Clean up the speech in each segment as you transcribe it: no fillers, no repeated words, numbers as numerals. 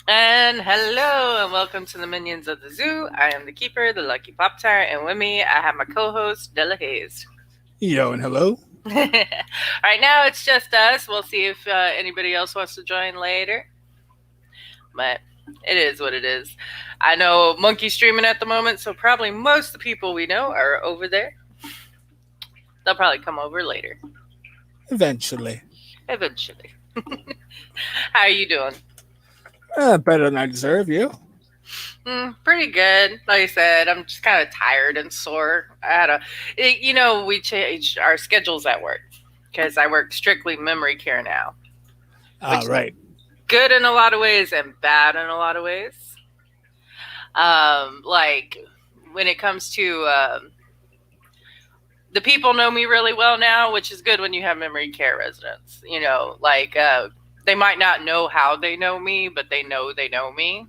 And hello, and welcome to the Minions of the Zoo. I am the keeper, the lucky Pop Tart, and with me I have my co-host Della Hayes. Yo and hello. Right now it's just us. We'll see if anybody else wants to join later, but it is what it is. I know Monkey's streaming at the moment, so probably most of the people we know are over there. They'll probably come over later, Eventually. eventually. How are you doing? Better than I deserve, you. Pretty good. Like I said, I'm just kind of tired and sore. We changed our schedules at work because I work strictly memory care now, which is Right. good in a lot of ways and bad in a lot of ways. Like when it comes to the people know me really well now, which is good when you have memory care residents. They might not know how they know me, but they know me.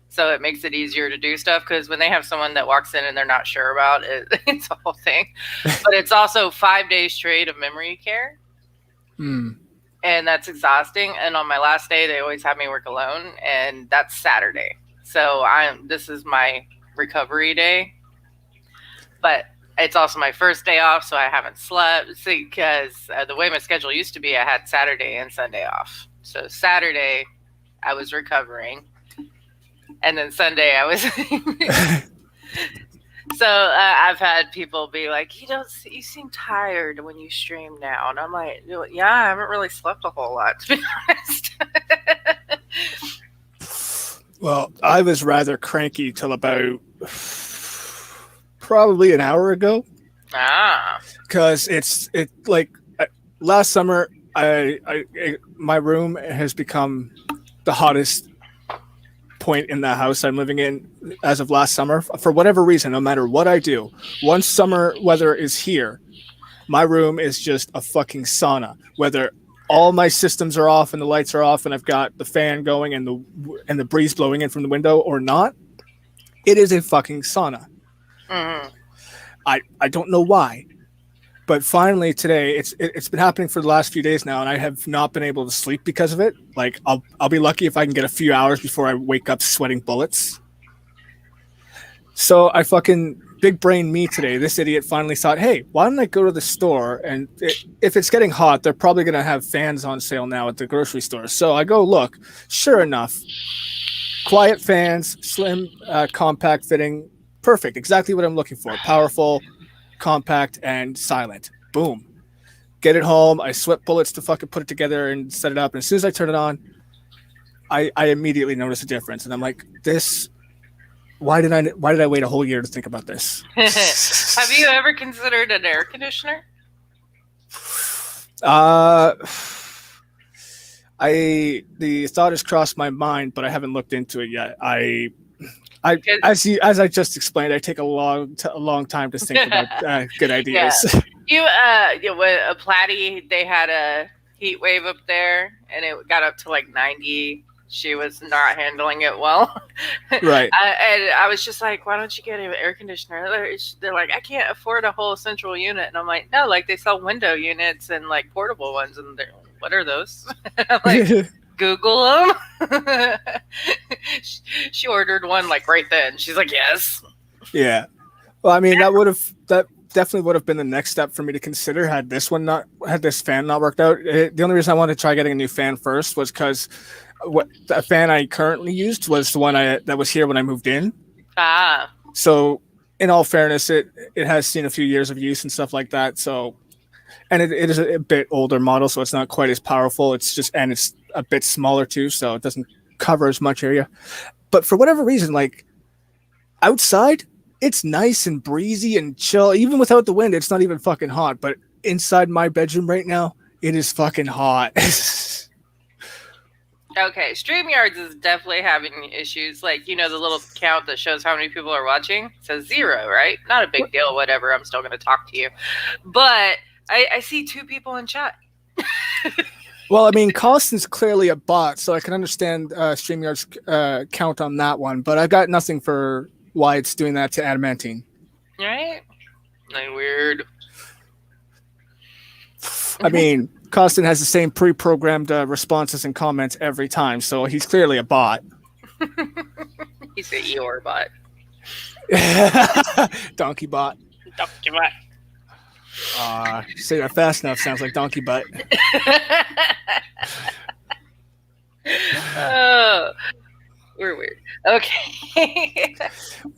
So it makes it easier to do stuff because when they have someone that walks in and they're not sure about it, it's a whole thing. But it's also 5 days straight of memory care, Hmm. and that's exhausting. And on my last day, they always have me work alone, and that's Saturday. So this is my recovery day, but it's also my first day off, so I haven't slept because the way my schedule used to be, I had Saturday and Sunday off. So Saturday, I was recovering, and then Sunday I was. So I've had people be like, You seem tired when you stream now," and I'm like, "Yeah, I haven't really slept a whole lot, to be honest." Well, I was rather cranky till about probably an hour ago Ah. because last summer my room has become the hottest point in the house I'm living in as of last summer. For whatever reason, no matter what I do, once summer weather is here, my room is just a fucking sauna. Whether all my systems are off and the lights are off and I've got the fan going and the breeze blowing in from the window or not, it is a fucking sauna. Mm-hmm. I don't know why, but finally today it's been happening for the last few days now, and I have not been able to sleep because of it. Like I'll be lucky if I can get a few hours before I wake up sweating bullets. So I fucking big brain me today. This idiot finally thought, hey, why don't I go to the store and if it's getting hot, they're probably gonna have fans on sale now at the grocery store. So I go look. Sure enough, quiet fans, slim, compact fitting, perfect. Exactly what I'm looking for. Powerful, compact, and silent. Boom. Get it home. I sweat bullets to fucking put it together and set it up. And as soon as I turn it on, I immediately notice a difference, and I'm like, this. Why did I wait a whole year to think about this? Have you ever considered an air conditioner? Uh, the thought has crossed my mind, but I haven't looked into it yet. As I just explained, I take a long time to think about good Yeah. ideas. With a Platy, they had a heat wave up there, and it got up to like 90. She was not handling it well. Right. And I was just like, "Why don't you get an air conditioner?" They're like, "I can't afford a whole central unit," and I'm like, "No, like they sell window units and like portable ones, and they're what are those?" I'm like, Google them. She ordered one like right then. She's like, "Yes." Yeah. Well, I mean, that definitely would have been the next step for me to consider had this fan not worked out. The only reason I wanted to try getting a new fan first was because what the fan I currently used was the one that was here when I moved in. Ah. So, in all fairness, it has seen a few years of use and stuff like that. So, and it is a bit older model, so it's not quite as powerful. It's a bit smaller too, so it doesn't cover as much area. But for whatever reason, like outside, it's nice and breezy and chill. Even without the wind, it's not even fucking hot. But inside my bedroom right now, it is fucking hot. Okay, StreamYards is definitely having issues. Like, the little count that shows how many people are watching? It says 0, right? Not a big deal, whatever. I'm still going to talk to you. But I see 2 people in chat. Well, I mean, Costin's clearly a bot, so I can understand StreamYard's count on that one. But I've got nothing for why it's doing that to Adamantine. Right? Like, weird. I mean, Costin has the same pre-programmed responses and comments every time, so he's clearly a bot. He said Eeyore bot. Donkey bot. Donkey bot. Say that fast enough, sounds like donkey butt. Oh, we're weird. Okay.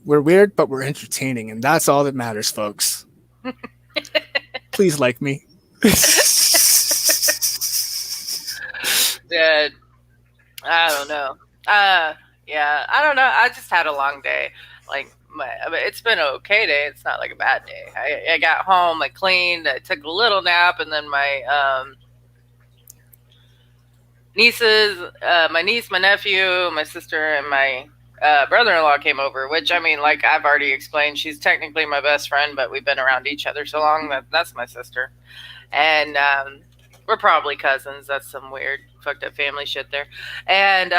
We're weird, but we're entertaining, and that's all that matters, folks. Please like me. Dude, I don't know. Yeah, I don't know. I just had a long day. Like, it's been an okay day. It's not like a bad day. I got home, I cleaned, I took a little nap, and then my my niece, my nephew, my sister, and my brother-in-law came over. Which, I mean, like I've already explained, she's technically my best friend, but we've been around each other so long that's my sister, and we're probably cousins. That's some weird fucked up family shit there, and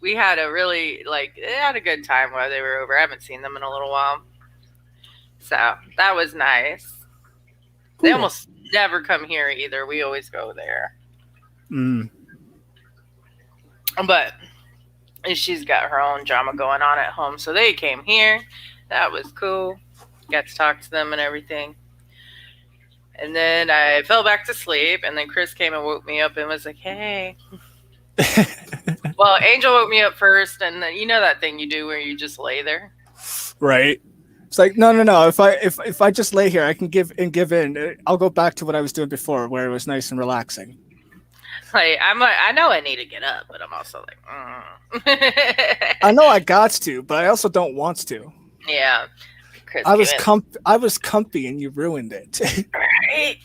we had a really they had a good time while they were over. I haven't seen them in a little while, so that was nice. Cool. They almost never come here either. We always go there. But she's got her own drama going on at home, so they came here. That was cool. Got to talk to them and everything. And then I fell back to sleep, and then Chris came and woke me up and was like, "Hey." Well, Angel woke me up first, and then, you know that thing you do where you just lay there? Right. It's like, no. If I just lay here, I can give in. I'll go back to what I was doing before, where it was nice and relaxing. I know I need to get up, but I'm also like, I know I got to, but I also don't want to. Yeah. Chris I was comfy, and you ruined it. Right.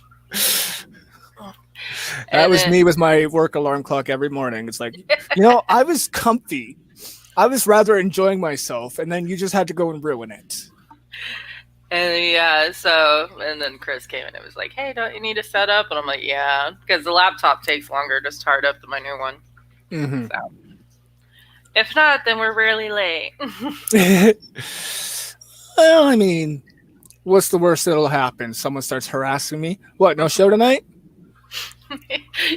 That was me with my work alarm clock every morning. It's like, I was comfy. I was rather enjoying myself, and then you just had to go and ruin it. And and then Chris came and it was like, "Hey, don't you need to set up?" And I'm like, "Yeah," because the laptop takes longer to start up than my new one. Mm-hmm. So, if not, then we're really late. Well, I mean, what's the worst that'll happen? Someone starts harassing me. What? No show tonight?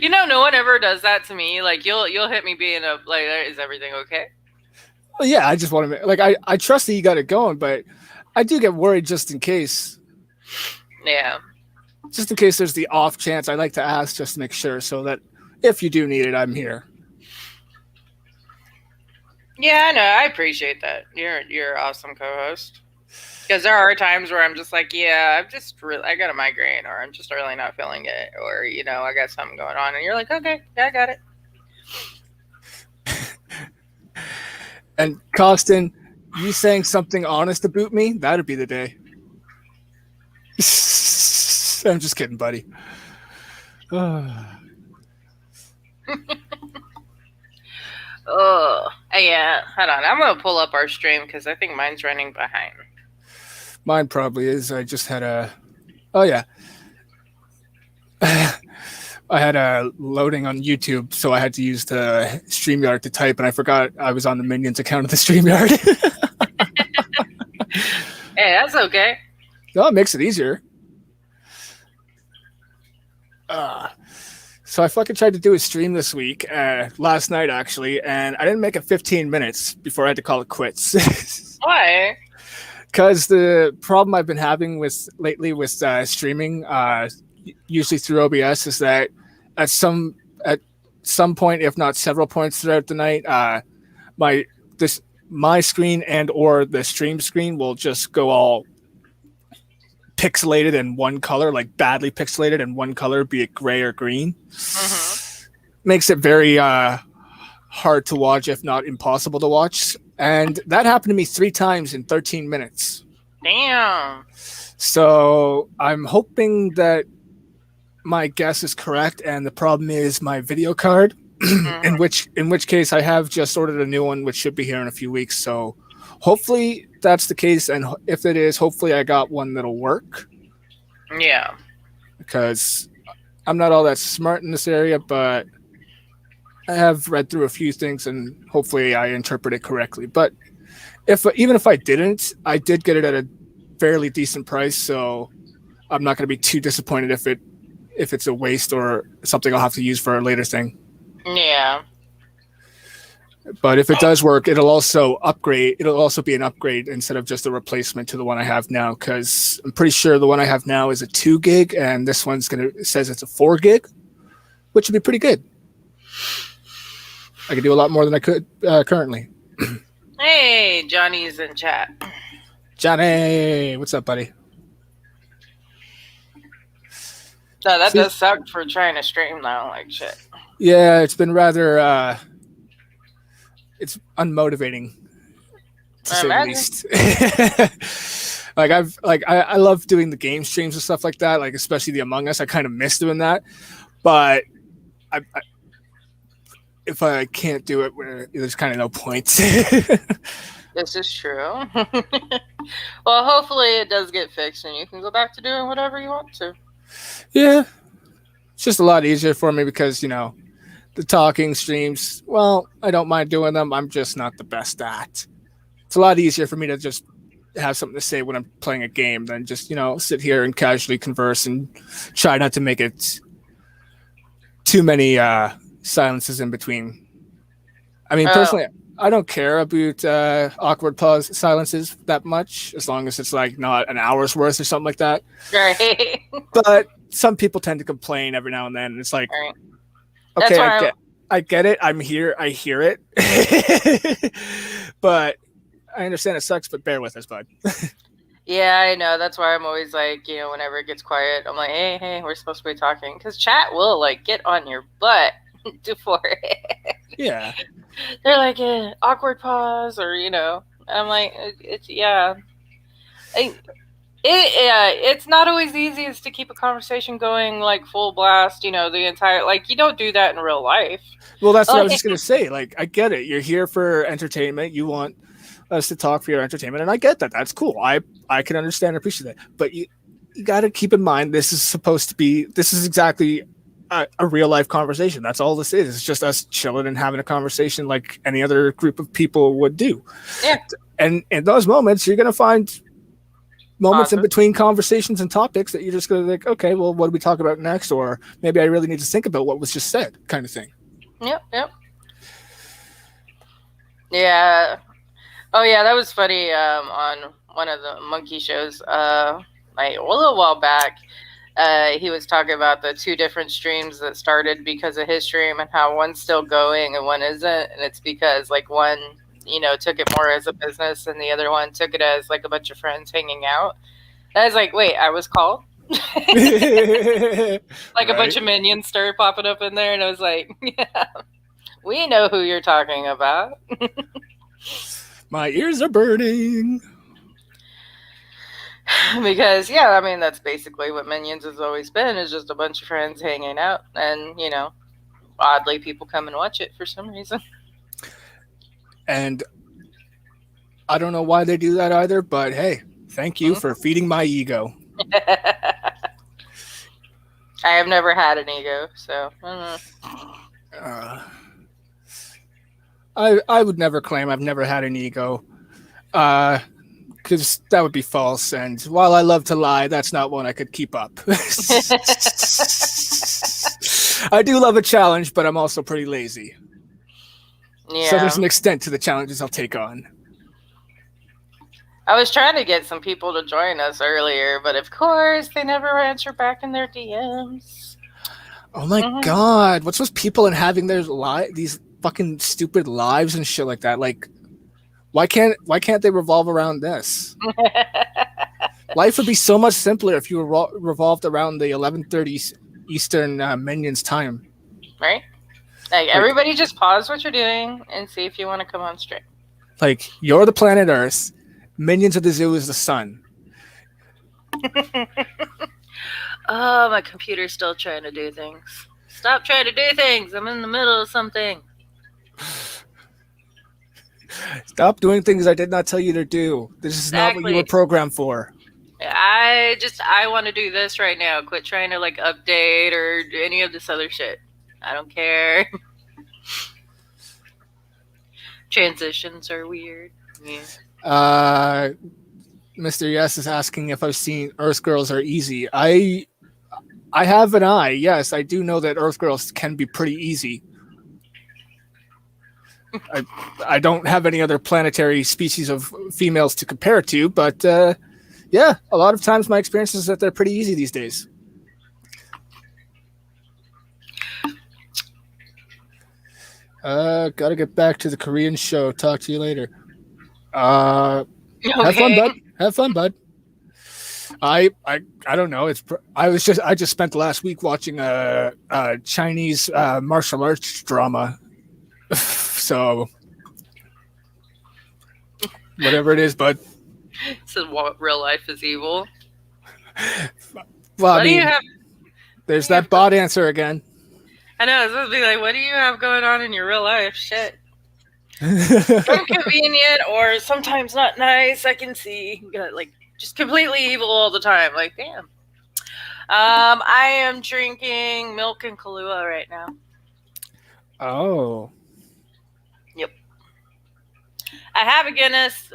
No one ever does that to me. Like, you'll hit me being like, "Is everything okay?" Well, yeah, I just want to I trust that you got it going, but I do get worried just in case. Yeah. Just in case there's the off chance, I like to ask just to make sure, so that if you do need it, I'm here. Yeah, I know. I appreciate that. You're an awesome co-host. Because there are times where I'm just like, yeah, I got a migraine, or I'm just really not feeling it, or I got something going on, and you're like, okay, yeah, I got it. And Costin, you saying something honest about me, that'd be the day. I'm just kidding, buddy. Oh, yeah. Hold on. I'm going to pull up our stream because I think mine's running behind. Mine probably is. I just had oh, yeah. I had a loading on YouTube, so I had to use the StreamYard to type, and I forgot I was on the Minions account of the StreamYard. Hey, that's okay. No, it makes it easier. So I fucking tried to do a stream this week, last night actually, and I didn't make it 15 minutes before I had to call it quits. Why? Because the problem I've been having lately with streaming, usually through OBS, is that at some point, if not several points throughout the night, my screen and or the stream screen will just go all pixelated in one color, like badly pixelated in one color, be it gray or green. Mm-hmm. Makes it very hard to watch, if not impossible to watch. And that happened to me 3 times in 13 minutes. Damn. So I'm hoping that my guess is correct, and the problem is my video card. Mm-hmm. in which case I have just ordered a new one, which should be here in a few weeks. So hopefully that's the case, and if it is, hopefully I got one that'll work. Yeah. Because I'm not all that smart in this area, but I have read through a few things, and hopefully I interpret it correctly. But even if I didn't, I did get it at a fairly decent price, so I'm not going to be too disappointed if it's a waste or something I'll have to use for a later thing. Yeah. But if it does work, it'll also upgrade. It'll also be an upgrade instead of just a replacement to the one I have now. Because I'm pretty sure the one I have now is a 2 gig, and this one's says it's a 4 gig, which would be pretty good. I could do a lot more than I could currently. Hey, Johnny's in chat. Johnny, what's up, buddy? No, that does suck for trying to stream though, like shit. Yeah, it's been rather it's unmotivating to say the least. I love doing the game streams and stuff like that, like especially the Among Us. I kind of miss doing that, but if I can't do it, there's kind of no point. This is true. Well, hopefully it does get fixed and you can go back to doing whatever you want to. Yeah, it's just a lot easier for me because, the talking streams, well, I don't mind doing them. I'm just not the best at. It's a lot easier for me to just have something to say when I'm playing a game than just, sit here and casually converse and try not to make it too many silences in between. I mean, personally, I don't care about awkward pause silences that much, as long as it's like not an hour's worth or something like that. Right. But some people tend to complain every now and then, and it's like, right. Okay, I get it. I'm here. I hear it. But I understand it sucks, but bear with us, bud. Yeah, I know. That's why I'm always like, whenever it gets quiet, I'm like, hey, we're supposed to be talking. Because chat will, like, get on your butt for it. Yeah. They're like, awkward pause, or, I'm like, yeah. It's not always the easiest to keep a conversation going like full blast, the entire, like, you don't do that in real life. Well, that's what I was just going to say. Like, I get it. You're here for entertainment. You want us to talk for your entertainment. And I get that. That's cool. I can understand and appreciate that. But you got to keep in mind, this is exactly a real life conversation. That's all this is. It's just us chilling and having a conversation like any other group of people would do. Yeah. And in those moments, you're going to find moments in between conversations and topics that you're just going to think, okay, well, what do we talk about next? Or maybe I really need to think about what was just said, kind of thing. Yep. Yeah. Oh, yeah, that was funny on one of the monkey shows like a little while back. He was talking about the 2 different streams that started because of his stream and how one's still going and one isn't. And it's because, like, one took it more as a business, and the other one took it as like a bunch of friends hanging out. And I was like, wait, I was called? Like right. A bunch of minions started popping up in there, and I was like, yeah, we know who you're talking about. My ears are burning. Because, yeah, I mean, that's basically what Minions has always been, is just a bunch of friends hanging out, and, oddly, people come and watch it for some reason. And I don't know why they do that either, but hey, thank you for feeding my ego. I have never had an ego, so I would never claim I've never had an ego, because that would be false. And while I love to lie, that's not one I could keep up. I do love a challenge, but I'm also pretty lazy. Yeah. So there's an extent to the challenges I'll take on. I was trying to get some people to join us earlier, but of course they never answer back in their DMs. Oh my God. What's with people and having their these fucking stupid lives and shit like that? Like, why can't they revolve around this? Life would be so much simpler if you revolved around the 11:30 Eastern Minions time. Right? Like, everybody just pause what you're doing and see if you want to come on stream. Like, you're the planet Earth. Minions of the Zoo is the sun. Oh, my computer's still trying to do things. Stop trying to do things. I'm in the middle of something. Stop doing things I did not tell you to do. This is not what you were programmed for. I want to do this right now. Quit trying to, like, update or do any of this other shit. I don't care. Transitions are weird. Yeah. Mr. Yes is asking if I've seen Earth Girls Are Easy. I have an eye. Yes, I do know that Earth Girls can be pretty easy. I I don't have any other planetary species of females to compare it to, but yeah, a lot of times my experience is that they're pretty easy these days. Gotta get back to the Korean show. Talk to you later. Uh, have fun, Okay. bud. Have fun, bud. I don't know. I just spent the last week watching a Chinese martial arts drama. So whatever it is, but So what real life is evil. well, I What do you mean, have? there's that bot answer again. I know, it's supposed to be like, what do you have going on in your real life? Shit. Right. Inconvenient or sometimes not nice, I can see. Like, just completely evil all the time. Like, damn. I am drinking milk and Kahlua right now. Oh, Yep. I have a Guinness.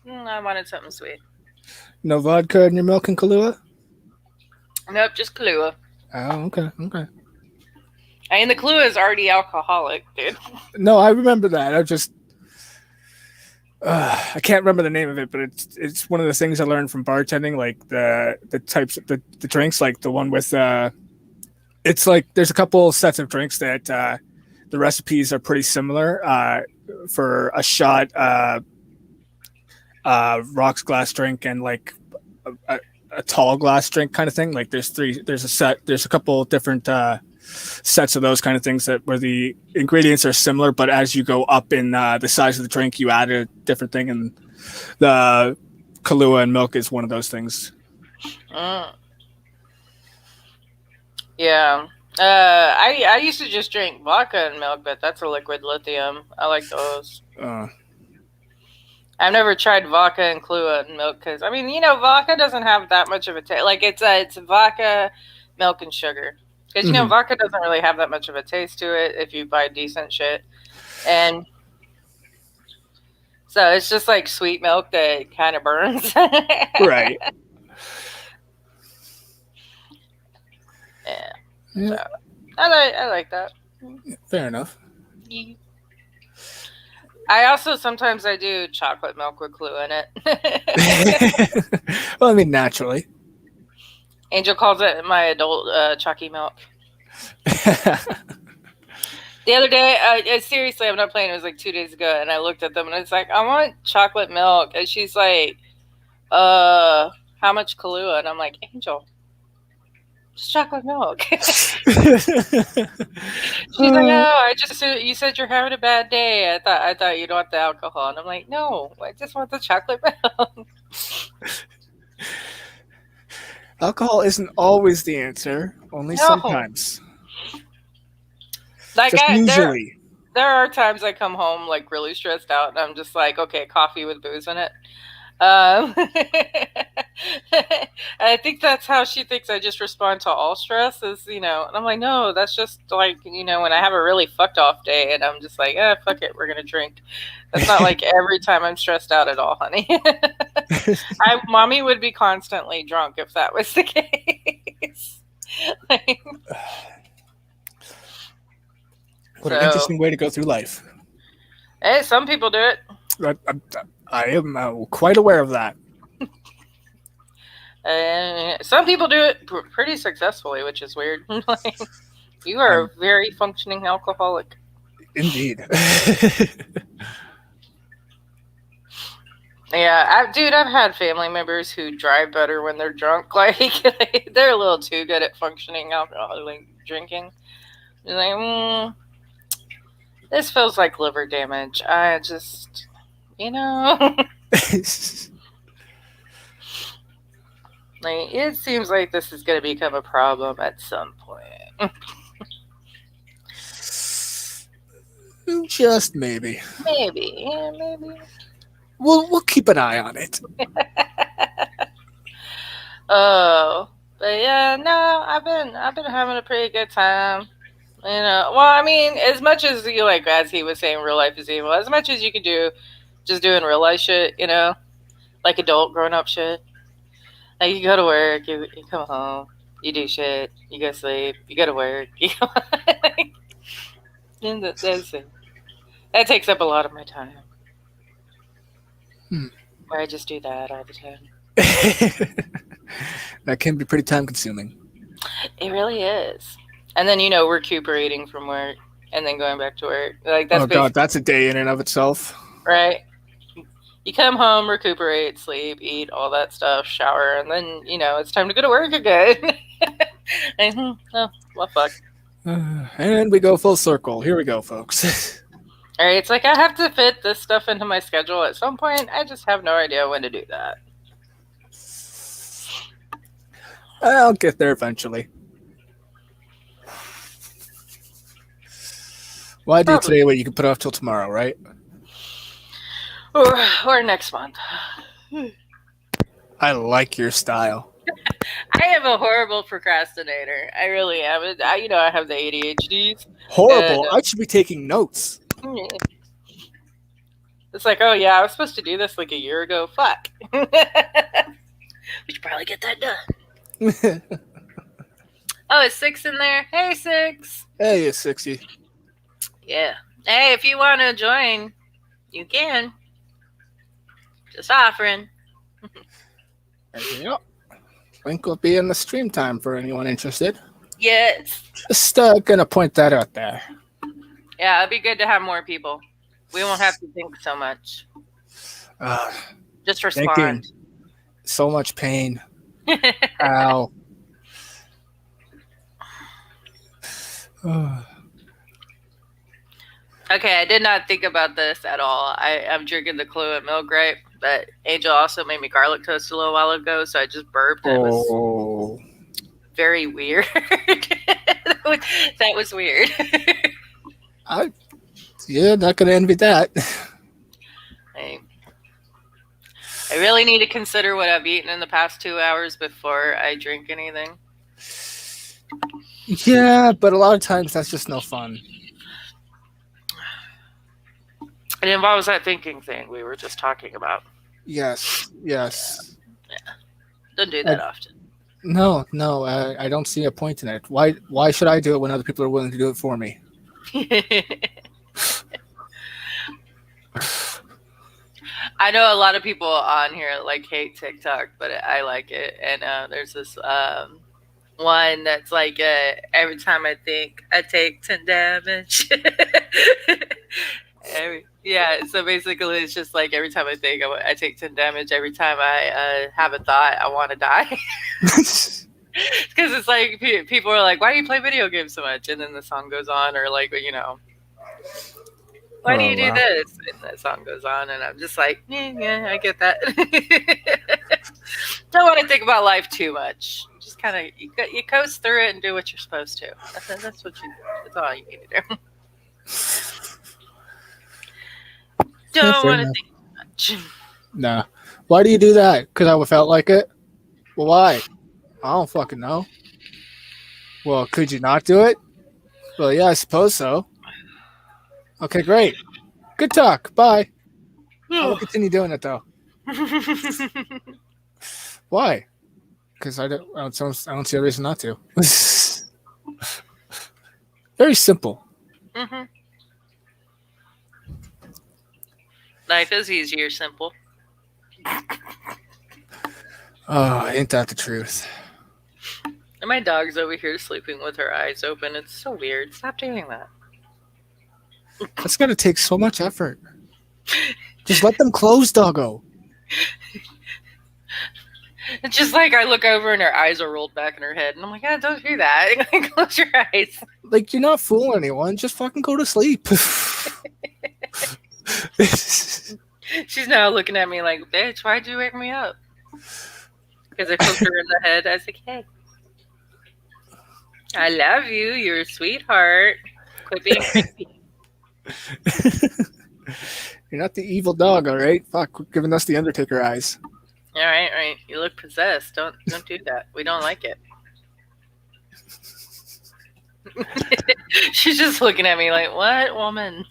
I wanted something sweet. no vodka in your milk and Kahlua? Nope, just Kahlua. Oh, okay, okay. I mean, the Kahlua is already alcoholic, dude. No, I remember that. I can't remember the name of it, but it's one of the things I learned from bartending, like the types of the drinks, like the one with it's like there's a couple sets of drinks that the recipes are pretty similar. For a shot, rocks glass drink, and like a tall glass drink kind of thing. Like there's a couple different sets of those kind of things that where the ingredients are similar, but as you go up in the size of the drink, you add a different thing, and the Kahlua and milk is one of those things. Mm. Yeah. I used to just drink vodka and milk, but that's a liquid lithium. I like those. Uh, I've never tried vodka and Kahlua and milk because I mean, vodka doesn't have that much of a taste. Like it's vodka, milk, and sugar. Because mm-hmm. vodka doesn't really have that much of a taste to it if you buy decent shit, and so it's just like sweet milk that kind of burns. Right. Yeah. Yeah. So I like that. Fair enough. Yeah. I also sometimes I do chocolate milk with Kahlua in it. Well, I mean, naturally. Angel calls it my adult chalky milk. The other day, seriously, I'm not playing. It was like 2 days ago, and I looked at them and it's like, I want chocolate milk, and she's like, how much Kahlua? And I'm like, Angel, just chocolate milk. She's like, no, you said you're having a bad day. I thought you'd want the alcohol, and I'm like, no, I just want the chocolate milk. Alcohol isn't always the answer, only No. sometimes. Like just usually. There are times I come home like really stressed out, and I'm just like, okay, coffee with booze in it. I think that's how she thinks I just respond to all stress is, and I'm like, no, that's just like, when I have a really fucked off day and I'm just like, fuck it, we're going to drink. That's not like every time I'm stressed out at all, honey. Mommy would be constantly drunk if that was the case. What an interesting way to go through life. Hey, some people do it. I am quite aware of that. Some people do it pretty successfully, which is weird. You are a very functioning alcoholic. Indeed. Yeah, I've had family members who drive better when they're drunk. Like, they're a little too good at functioning alcohol, like drinking. You're like, this feels like liver damage. I just, like, it seems like this is going to become a problem at some point. Just maybe. Maybe, yeah, maybe. We'll keep an eye on it. Oh, but yeah, no, I've been having a pretty good time. Well, I mean, as much as you like, as he was saying, real life is evil. As much as you can do, just doing real life shit, like adult grown up shit. Like you go to work, you come home, you do shit, you go sleep, you go to work, you go. That's it. That takes up a lot of my time. Hmm. Where I just do that all the time. That can be pretty time consuming. It really is. And then recuperating from work and then going back to work. Like that's Oh god, basically that's a day in and of itself. right. You come home, recuperate, sleep, eat, all that stuff, shower, and then it's time to go to work again. Oh, well, fuck. And we go full circle. Here we go, folks. All right, it's like I have to fit this stuff into my schedule at some point. I just have no idea when to do that. I'll get there eventually. Why do Probably. today what you can put off till tomorrow, right? Or next month. I like your style. I am a horrible procrastinator. I really am. I have the ADHDs. Horrible. I should be taking notes. It's like, oh yeah, I was supposed to do this like a year ago. Fuck. We should probably get that done. Oh, is Six in there? Hey, Six. Hey, it's 60. Yeah. Hey, if you want to join, you can. Just offering. Yep. Link will be in the stream time for anyone interested. Yes. Just gonna point that out there. Yeah, it'd be good to have more people. We won't have to think so much. Just respond. Thinking. So much pain. Ow. Okay, I did not think about this at all. I'm drinking the Kahlua milk, right? But Angel also made me garlic toast a little while ago, so I just burped. And it was very weird. That was weird. Yeah, not gonna envy that. I really need to consider what I've eaten in the past 2 hours before I drink anything. Yeah, but a lot of times that's just no fun. It involves that thinking thing we were just talking about. Yes. Yeah. Don't do that often. No, I don't see a point in it. Why should I do it when other people are willing to do it for me? I know a lot of people on here hate TikTok, but I like it. And there's this one that's like every time I think I take 10 damage. Yeah, so basically it's just like every time I think I take 10 damage, every time I have a thought I want to die. Because it's like people are like, why do you play video games so much? And then the song goes on, or why do you do this? And the song goes on, and I'm just like, yeah, I get that. Don't want to think about life too much. Just kind of you coast through it and do what you're supposed to. That's all you need to do. Don't want to think too much. Nah. Why do you do that? Because I felt like it? Well, why? I don't fucking know. Well, could you not do it? Well, yeah, I suppose so. Okay, great. Good talk. Bye. I will continue doing it, though. Why? Because I don't see a reason not to. Very simple. Mm-hmm. Life is easier, simple. Oh, ain't that the truth? And my dog's over here sleeping with her eyes open. It's so weird. Stop doing that. That's got to take so much effort. Just let them close, doggo. It's just like I look over and her eyes are rolled back in her head. And I'm like, don't do that. Close your eyes. Like, you're not fooling anyone. Just fucking go to sleep. She's now looking at me like, bitch, why'd you wake me up? Because I poked her in the head. I was like, hey, I love you. You're a sweetheart. Quit being creepy. You're not the evil dog, all right? Fuck, quit giving us the Undertaker eyes. All right. You look possessed. Don't do that. We don't like it. She's just looking at me like, what, woman?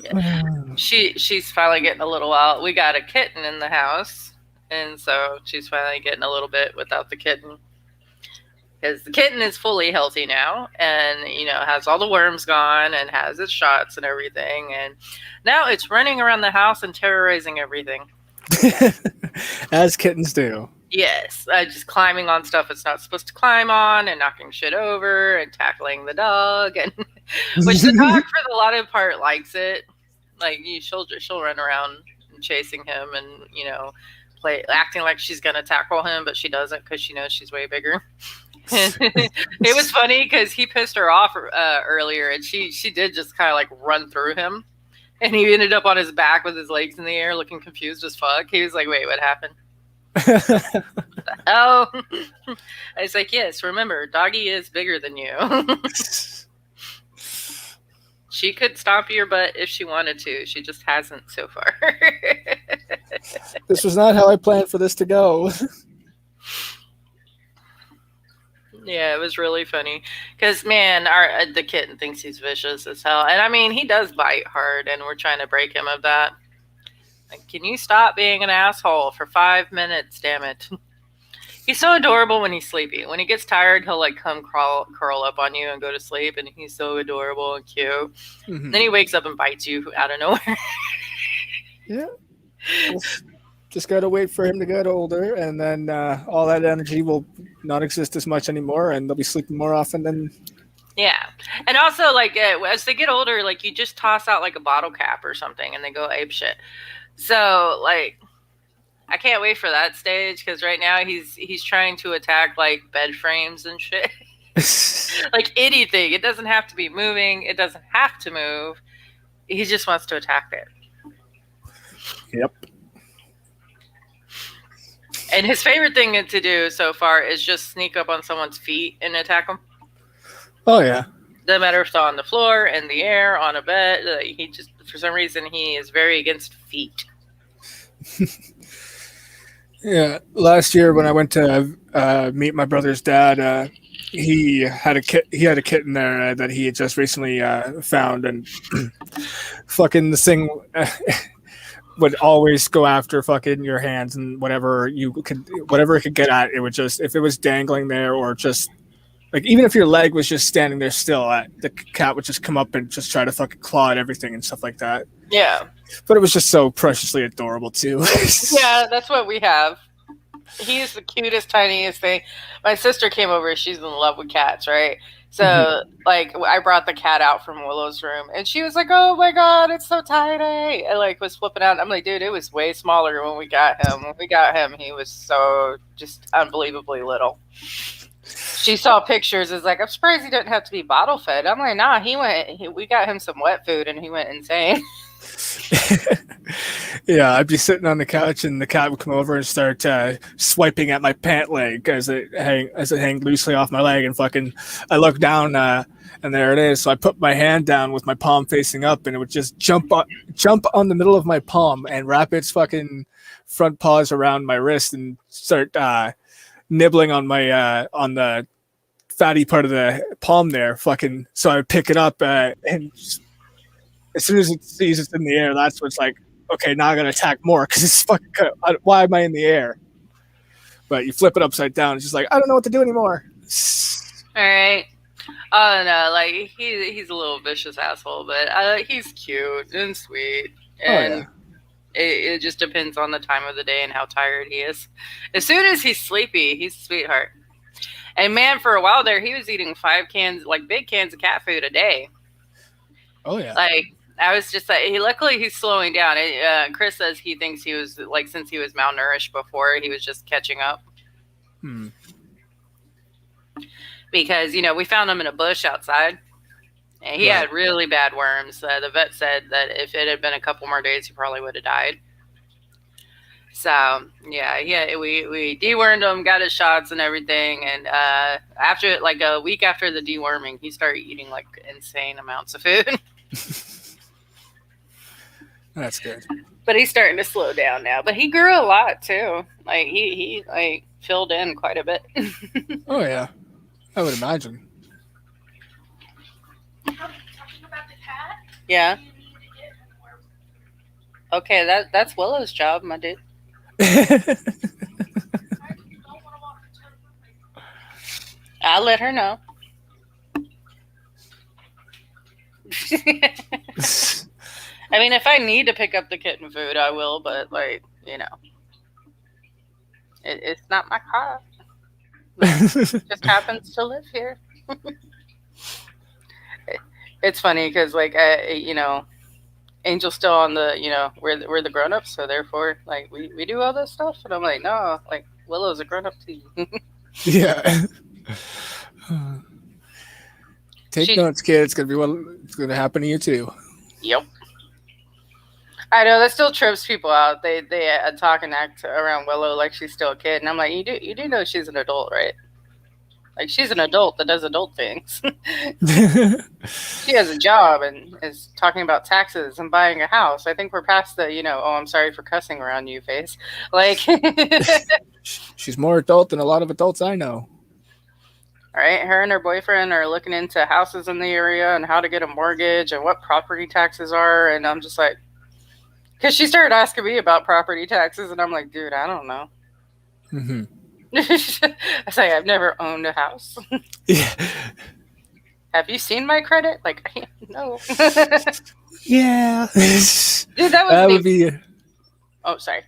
Yeah. She's finally getting a little wild. We got a kitten in the house, and so she's finally getting a little bit without the kitten. because the kitten is fully healthy now, and has all the worms gone and has its shots and everything, and now it's running around the house and terrorizing everything. As kittens do. Yes, just climbing on stuff it's not supposed to climb on, and knocking shit over, and tackling the dog, and which the dog for the lot of part likes it. Like she'll run around chasing him, and play acting like she's gonna tackle him, but she doesn't because she knows she's way bigger. It was funny because he pissed her off earlier, and she did just kind of like run through him, and he ended up on his back with his legs in the air, looking confused as fuck. He was like, "Wait, what happened?" Oh, I was like, "Yes, remember, doggy is bigger than you." She could stomp your butt if she wanted to. She just hasn't so far. This was not how I planned for this to go. Yeah, it was really funny because man, the kitten thinks he's vicious as hell, and I mean he does bite hard, and we're trying to break him of that. Like, can you stop being an asshole for 5 minutes? Damn it! He's so adorable when he's sleepy. When he gets tired, he'll like come curl up on you and go to sleep, and he's so adorable and cute. Mm-hmm. Then he wakes up and bites you out of nowhere. Yeah. Just got to wait for him to get older, and then all that energy will not exist as much anymore, and they'll be sleeping more often than... Yeah. And also, like, as they get older, like, you just toss out, like, a bottle cap or something, and they go apeshit. So, like, I can't wait for that stage, because right now he's trying to attack, like, bed frames and shit. Like, anything. It doesn't have to be moving. It doesn't have to move. He just wants to attack it. Yep. And his favorite thing to do so far is just sneak up on someone's feet and attack them. Oh, yeah. Doesn't matter if it's on the floor, in the air, on a bed. He just, for some reason, he is very against feet. Yeah. Last year when I went to meet my brother's dad, he had a kitten there that he had just recently found, and fucking this thing... would always go after fucking your hands and whatever it could get at. It would just, if it was dangling there, or just like, even if your leg was just standing there still, the cat would just come up and just try to fucking claw at everything and stuff like that. Yeah. But it was just so preciously adorable too. Yeah, that's what we have. He is the cutest, tiniest thing. My sister came over. She's in love with cats, right? So, like, I brought the cat out from Willow's room, and she was like, "Oh my god, it's so tiny!" I like was flipping out. I'm like, "Dude, it was way smaller when we got him. When we got him, he was so just unbelievably little." She saw pictures. Is like, "I'm surprised he didn't have to be bottle fed." I'm like, "Nah, we got him some wet food, and he went insane." Yeah, I'd be sitting on the couch, and the cat would come over and start swiping at my pant leg as it hanged loosely off my leg, and fucking I look down and there it is. So I put my hand down with my palm facing up, and it would just jump on the middle of my palm and wrap its fucking front paws around my wrist and start nibbling on my on the fatty part of the palm there. Fucking, so I pick it up and just, as soon as it sees it's in the air, that's what's like, okay, now I gotta attack more because it's fucking. Why am I in the air? But you flip it upside down, it's just like, I don't know what to do anymore. All right. Oh no, like he's a little vicious asshole, but he's cute and sweet, and it just depends on the time of the day and how tired he is. As soon as he's sleepy, he's a sweetheart. And man, for a while there, he was eating 5 cans, like big cans of cat food a day. Oh yeah. Like, I was just like, luckily he's slowing down. Chris says he thinks he was like, since he was malnourished before, he was just catching up. Because we found him in a bush outside, and he had really bad worms. The vet said that if it had been a couple more days, he probably would have died. So yeah, we dewormed him, got his shots and everything, and after like a week after the deworming, he started eating like insane amounts of food. That's good. But he's starting to slow down now. But he grew a lot too. Like he like filled in quite a bit. Oh yeah, I would imagine. Talking about the cat. Yeah. You need to get him more. Okay, that's Willow's job, my dude. I'll let her know. I mean, if I need to pick up the kitten food, I will. But it's not my car. It just happens to live here. It's funny because Angel's still on the we're the grown ups, so therefore we do all this stuff, and I'm like, no, like Willow's a grown up too. Yeah. Take She- notes, kid. It's gonna happen to you too. Yep. I know that still trips people out. They talk and act around Willow like she's still a kid, and I'm like, you do know she's an adult, right? Like she's an adult that does adult things. She has a job and is talking about taxes and buying a house. I think we're past the oh, I'm sorry for cussing around you phase. Like, She's more adult than a lot of adults I know. right? Her and her boyfriend are looking into houses in the area and how to get a mortgage and what property taxes are, and I'm just like. Because she started asking me about property taxes, and I'm like, dude, I don't know. Mm-hmm. I say, I've never owned a house. Yeah. Have you seen my credit? Like, no. Yeah. Dude, That would be. Oh, sorry.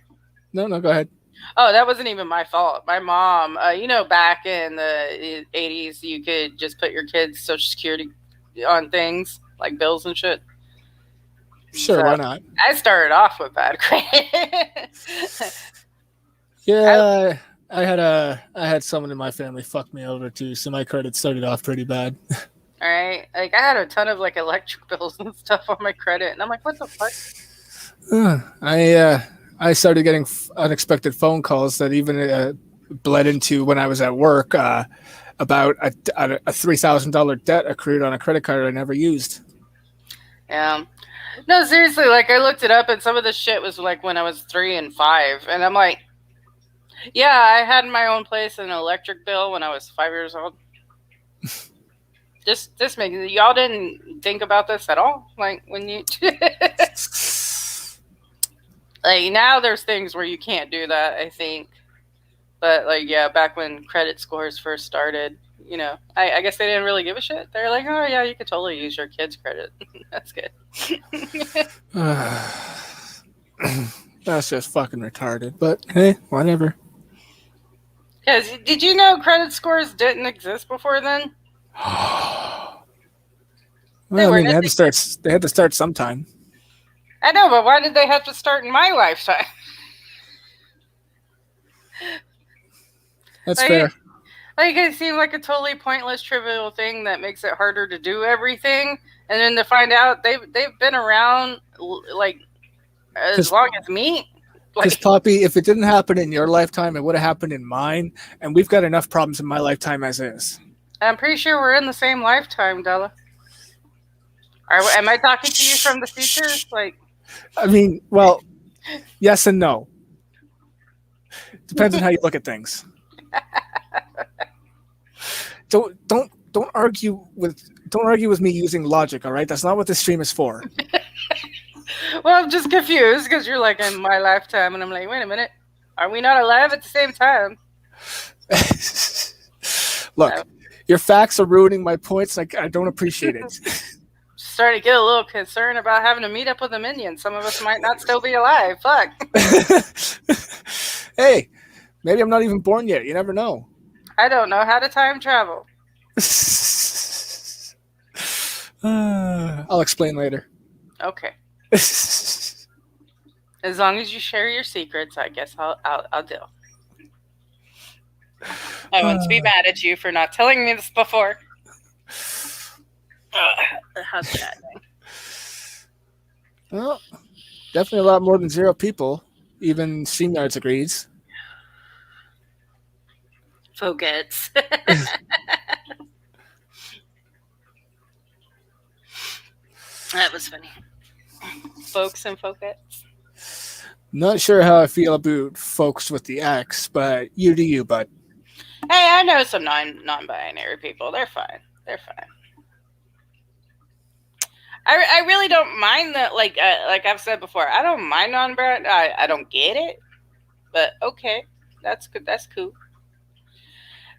No, go ahead. Oh, that wasn't even my fault. My mom, back in the 80s, you could just put your kids' Social Security on things, like bills and shit. Sure, So, why not? I started off with bad credit. Yeah, I had someone in my family fuck me over too, so my credit started off pretty bad. All right, like I had a ton of like electric bills and stuff on my credit, and I'm like, what the fuck? I started getting unexpected phone calls that even bled into when I was at work about a $3,000 debt accrued on a credit card I never used. Yeah. No, seriously, like I looked it up, and some of this shit was like when I was 3 and 5, and I'm like, yeah, I had my own place and an electric bill when I was 5 years old. This makes y'all didn't think about this at all, like when you like now there's things where you can't do that, I think, but like yeah, back when credit scores first started, I guess they didn't really give a shit. They're like, oh yeah, you could totally use your kid's credit. That's good. That's just fucking retarded, but hey, whatever. Because did you know credit scores didn't exist before then? Well, I mean, they had to start sometime. I know, but why did they have to start in my lifetime? That's fair. Like it seemed like a totally pointless, trivial thing that makes it harder to do everything, and then to find out they've been around like as long as me. Because Poppy, if it didn't happen in your lifetime, it would have happened in mine, and we've got enough problems in my lifetime as is. I'm pretty sure we're in the same lifetime, Della. Am I talking to you from the future? Like, I mean, well, yes and no. Depends on how you look at things. Don't argue with me using logic. All right, that's not what this stream is for. Well, I'm just confused because you're like in my lifetime, and I'm like, wait a minute, are we not alive at the same time? Look, your facts are ruining my points. I don't appreciate it. Starting to get a little concerned about having to meet up with the minions. Some of us might not still be alive. Fuck. Hey, maybe I'm not even born yet. You never know. I don't know how to time travel. I'll explain later. Okay. As long as you share your secrets, I guess I'll deal. I want to be mad at you for not telling me this before. How's that? Well, definitely a lot more than 0 people. Even StreamYards agrees. Forgets. That was funny. Folks and folkettes. Not sure how I feel about folks with the X, but you do you, bud. Hey, I know some non-binary people. They're fine. I really don't mind that. Like I've said before, I don't mind non-binary. I don't get it, but okay, that's good. That's cool.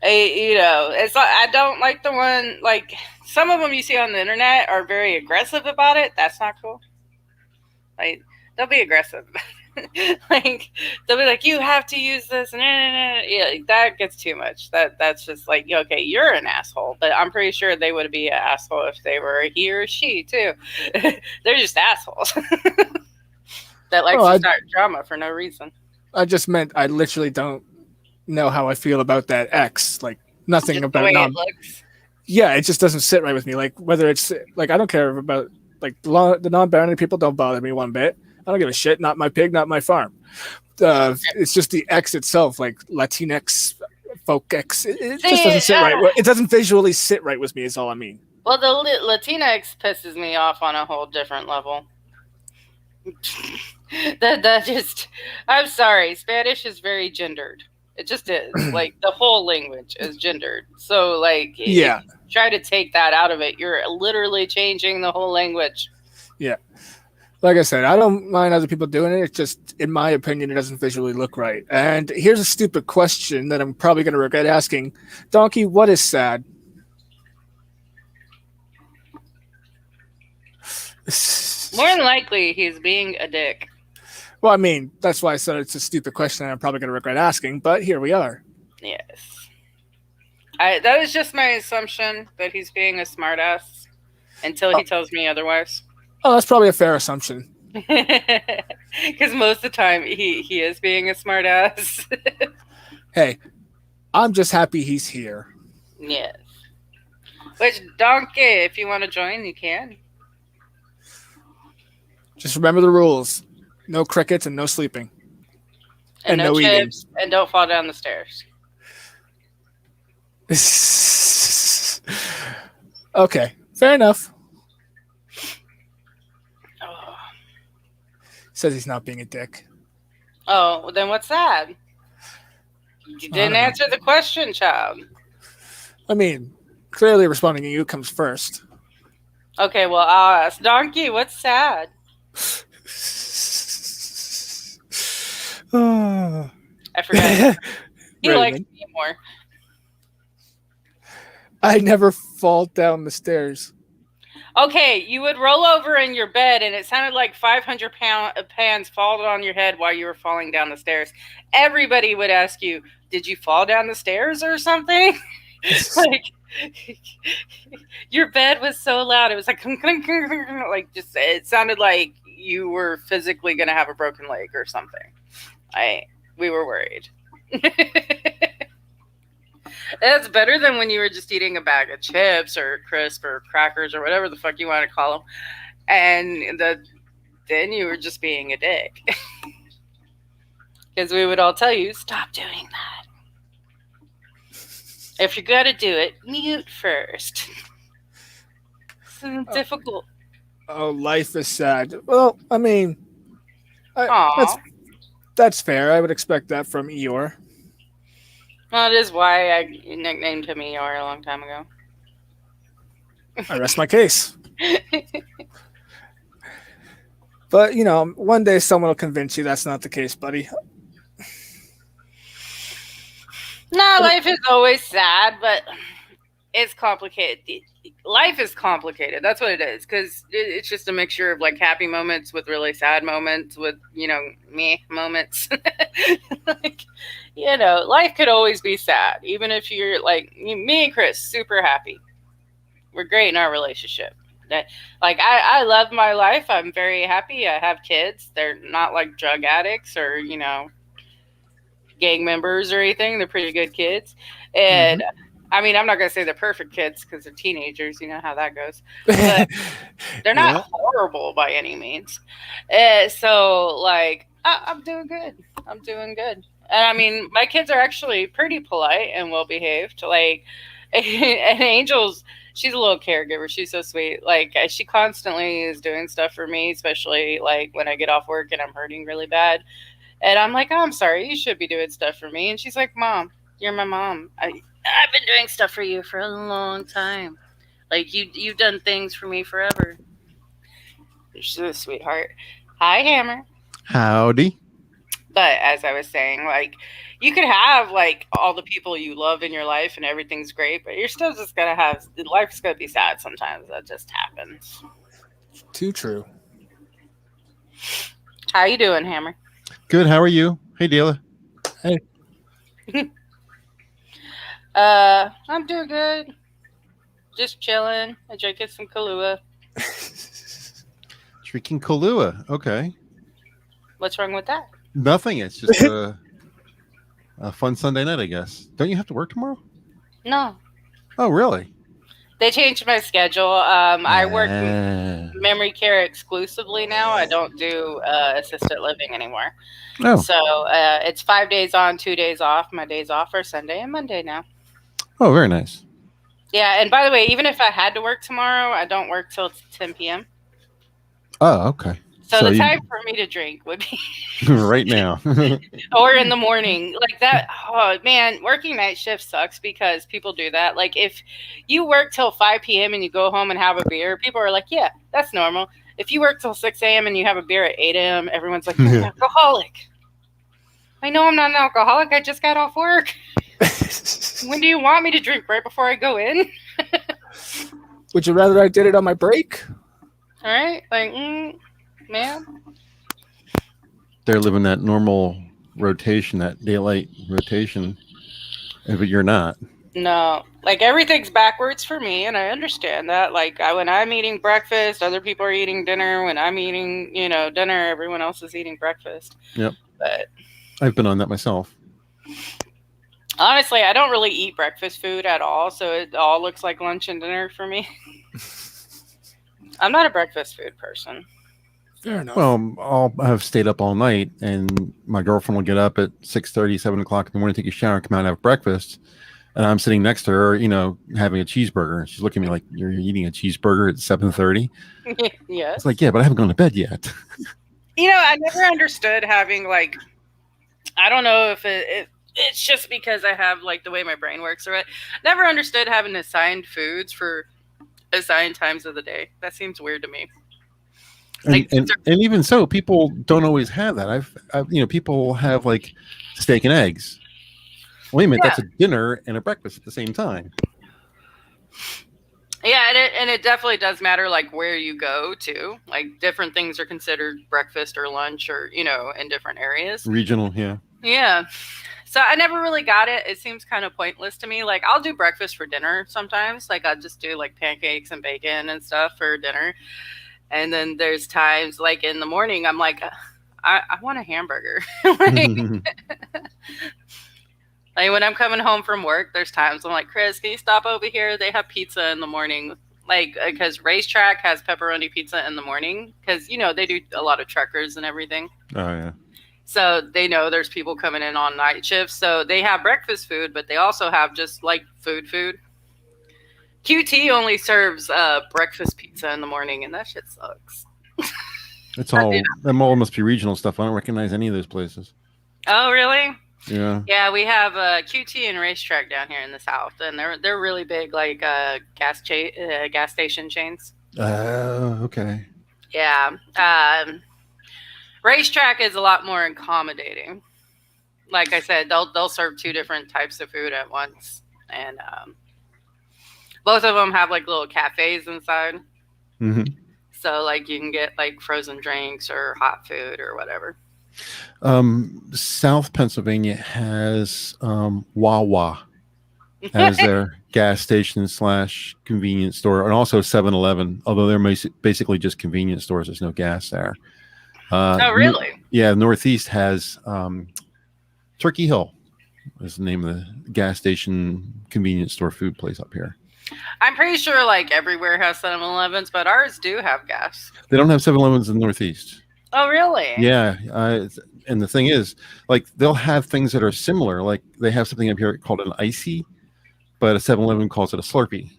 It's like I don't like the one like some of them you see on the internet are very aggressive about it. That's not cool. Like they'll be aggressive. Like they'll be like, you have to use this, and yeah, that gets too much. That's just like, okay, you're an asshole, but I'm pretty sure they would be an asshole if they were a he or she too. They're just assholes that likes to start drama for no reason. I just meant I literally don't know how I feel about that X. Like nothing Just about the way non. it looks. Yeah, it just doesn't sit right with me. Like whether it's like I don't care about like the non-binary people don't bother me one bit. I don't give a shit. Not my pig, not my farm. It's just the X itself, like Latinx, folk X. It just doesn't sit right. It doesn't visually sit right with me. Is all I mean. Well, the Latinx pisses me off on a whole different level. that just, I'm sorry, Spanish is very gendered. It just is. Like the whole language is gendered. So like, yeah, if you try to take that out of it, you're literally changing the whole language. Yeah. Like I said, I don't mind other people doing it. It's just, in my opinion, it doesn't visually look right. And here's a stupid question that I'm probably going to regret asking. Donkey, what is sad? More than likely, he's being a dick. Well, I mean, that's why I said it's a stupid question and I'm probably going to regret asking, but here we are. Yes. That is just my assumption that he's being a smartass until he tells me otherwise. Oh, that's probably a fair assumption. Because most of the time he is being a smartass. Hey, I'm just happy he's here. Yes. Which, Donkey, if you want to join, you can. Just remember the rules. No crickets and no sleeping. And no chips. Eating. And don't fall down the stairs. Okay, fair enough. Oh. Says he's not being a dick. Oh, well then what's that? You didn't answer the question, child. I mean, clearly responding to you comes first. Okay, well, I'll ask. Donkey, what's sad? I forgot. He likes me more. I never fall down the stairs. Okay, you would roll over in your bed and it sounded like 500 pans fall on your head while you were falling down the stairs. Everybody would ask you, did you fall down the stairs or something? Like, your bed was so loud. It was like, like just, it sounded like you were physically going to have a broken leg or something. We were worried. That's better than when you were just eating a bag of chips or crisp or crackers or whatever the fuck you want to call them. And then you were just being a dick. Because we would all tell you, stop doing that. If you're going to do it, mute first. It's difficult. Oh, life is sad. Well, I mean, that's fair. I would expect that from Eeyore. Well, that is why I nicknamed him Eeyore a long time ago. I rest my case. But, one day someone will convince you that's not the case, buddy. No, life is always sad, but it's complicated. Life is complicated. That's what it is. Because it's just a mixture of like happy moments with really sad moments with, me moments. Like, life could always be sad. Even if you're like me and Chris, super happy. We're great in our relationship. Like, I love my life. I'm very happy. I have kids. They're not like drug addicts or, gang members or anything. They're pretty good kids. And I mean, I'm not going to say they're perfect kids because they're teenagers. You know how that goes. But they're not horrible by any means. So, like, I'm doing good. I'm doing good. And I mean, my kids are actually pretty polite and well behaved. Like, and Angel's, she's a little caregiver. She's so sweet. Like, she constantly is doing stuff for me, especially like when I get off work and I'm hurting really bad. And I'm like, oh, I'm sorry, you should be doing stuff for me. And she's like, Mom, you're my mom. I've been doing stuff for you for a long time. Like, you've done things for me forever. She's a sweetheart. Hi, Hammer. Howdy. But as I was saying, like, you could have like all the people you love in your life and everything's great, but you're still just gonna have life's gonna be sad sometimes. That just happens. Too true. How you doing, Hammer? Good. How are you? Hey, Dealer. Hey, I'm doing good. Just chilling. I drinking some Kahlua. Drinking Kahlua. Okay. What's wrong with that? Nothing. It's just a fun Sunday night, I guess. Don't you have to work tomorrow? No. Oh, really? They changed my schedule. I work Ah. memory care exclusively now. I don't do assisted living anymore. Oh. So it's 5 days on, 2 days off. My days off are Sunday and Monday now. Oh, very nice. Yeah, and by the way, even if I had to work tomorrow, I don't work till 10 p.m. Oh, okay. So the you- time for me to drink would be right now. or in the morning. Like that, oh man, working night shift sucks because people do that. Like if you work till 5 p.m. and you go home and have a beer, people are like, yeah, that's normal. If you work till 6 a.m. and you have a beer at 8 a.m., everyone's like, you're an alcoholic. I know I'm not an alcoholic. I just got off work. When do you want me to drink? Right before I go in? would you rather I did it on my break? All right. Like, man. They're living that normal rotation, that daylight rotation, but you're not. No, like everything's backwards for me, and I understand that. Like when I'm eating breakfast, other people are eating dinner. When I'm eating, dinner, everyone else is eating breakfast. Yep. But I've been on that myself. honestly, I don't really eat breakfast food at all, so it all looks like lunch and dinner for me. I'm not a breakfast food person. Fair enough. Well, I've stayed up all night, and my girlfriend will get up at 6:30, 7 o'clock in the morning, take a shower, come out and have breakfast. And I'm sitting next to her, having a cheeseburger. She's looking at me like, you're eating a cheeseburger at 7:30? Yes. It's like, yeah, but I haven't gone to bed yet. I never understood having like, I don't know if it's just because I have like the way my brain works or what. Never understood having assigned foods for assigned times of the day. That seems weird to me. And even so, people don't always have that. I've people have like steak and eggs. Wait a minute, that's a dinner and a breakfast at the same time. Yeah, and it definitely does matter like where you go to. Like different things are considered breakfast or lunch or, in different areas. Regional, yeah. Yeah. So I never really got it. It seems kind of pointless to me. Like I'll do breakfast for dinner sometimes. Like I'll just do like pancakes and bacon and stuff for dinner. And then there's times like in the morning, I'm like, I want a hamburger. Like when I'm coming home from work, there's times I'm like, Chris, can you stop over here? They have pizza in the morning. Like, because Racetrack has pepperoni pizza in the morning. Because, they do a lot of truckers and everything. Oh, yeah. So they know there's people coming in on night shifts. So they have breakfast food, but they also have just like food. QT only serves breakfast pizza in the morning, and that shit sucks. It's all, them all must be regional stuff. I don't recognize any of those places. Oh, really? Yeah. Yeah, we have QT and Racetrack down here in the South, and they're really big, like gas station chains. Okay. Yeah. Racetrack is a lot more accommodating. Like I said, they'll serve 2 different types of food at once, and both of them have like little cafes inside. Mm-hmm. So like you can get like frozen drinks or hot food or whatever. South Pennsylvania has Wawa as their gas station / convenience store, and also 7-Eleven, although they're basically just convenience stores. There's no gas there. Oh, really? Yeah, Northeast has Turkey Hill is the name of the gas station convenience store food place up here. I'm pretty sure like everywhere has 7-Elevens, but ours do have gas. They don't have 7-Elevens in the Northeast. Oh, really? Yeah, and the thing is, like, they'll have things that are similar. Like, they have something up here called an icy, but a 7-Eleven calls it a Slurpee.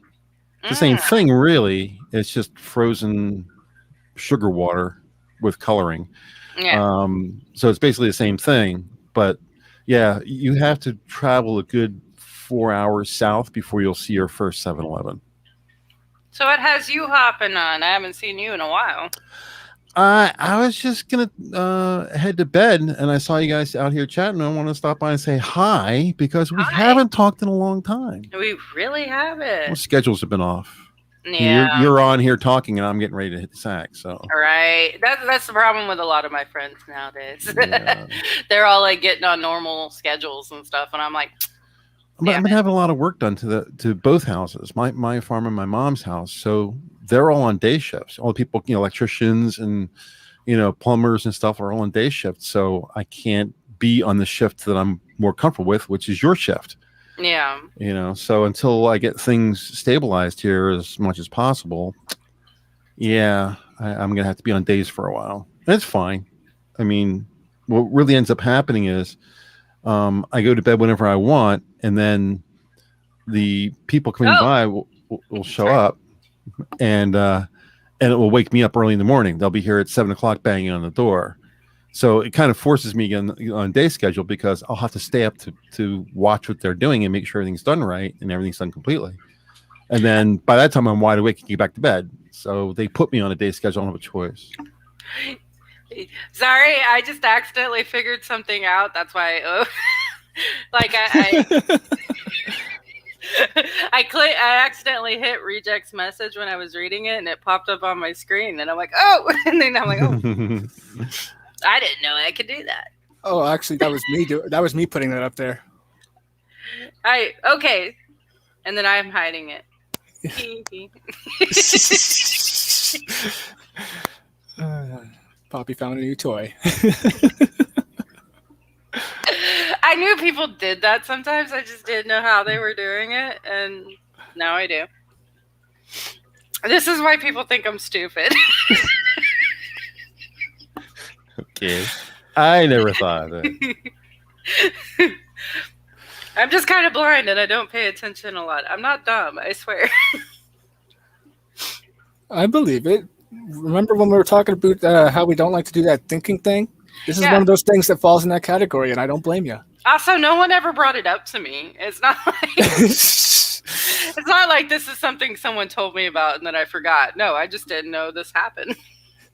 It's the same thing, really. It's just frozen sugar water with coloring. Yeah. So it's basically the same thing. But, yeah, you have to travel a good 4 hours south before you'll see your first 7-Eleven. So it has you hopping on. I haven't seen you in a while. I was just gonna head to bed, and I saw you guys out here chatting. I want to stop by and say hi because we Hi. haven't talked in a long time. We really Well, haven't. schedules have been off. Yeah. You're on here talking, and I'm getting ready to hit the sack. So Right. That's the problem with a lot of my friends nowadays. yeah. They're all like getting on normal schedules and stuff, and I'm like, But I've been having a lot of work done to both houses, my farm and my mom's house. So they're all on day shifts. All the people, electricians and plumbers and stuff are all on day shifts. So I can't be on the shift that I'm more comfortable with, which is your shift. yeah. So until I get things stabilized here as much as possible, I'm gonna have to be on days for a while. That's fine. I mean, what really ends up happening is I go to bed whenever I want, and then the people coming by will show up, and it will wake me up early in the morning. They'll be here at 7:00 banging on the door. So it kind of forces me on day schedule because I'll have to stay up to watch what they're doing and make sure everything's done right and everything's done completely. And then by that time, I'm wide awake and get back to bed. So they put me on a day schedule. I don't have a choice. Sorry, I just accidentally figured something out. That's why. Like I accidentally hit reject's message when I was reading it, and it popped up on my screen. And I'm like, oh, and then I'm like, oh, I didn't know I could do that. Oh, actually, that was me. That was me putting that up there. Okay, and then I'm hiding it. Poppy found a new toy. I knew people did that sometimes. I just didn't know how they were doing it, and now I do. This is why people think I'm stupid. Okay. I never thought of that. I'm just kind of blind and I don't pay attention a lot. I'm not dumb, I swear. I believe it. Remember when we were talking about how we don't like to do that thinking thing? This is one of those things that falls in that category, and I don't blame you. Also, no one ever brought it up to me. It's not like it's not like this is something someone told me about and then I forgot. No, I just didn't know this happened.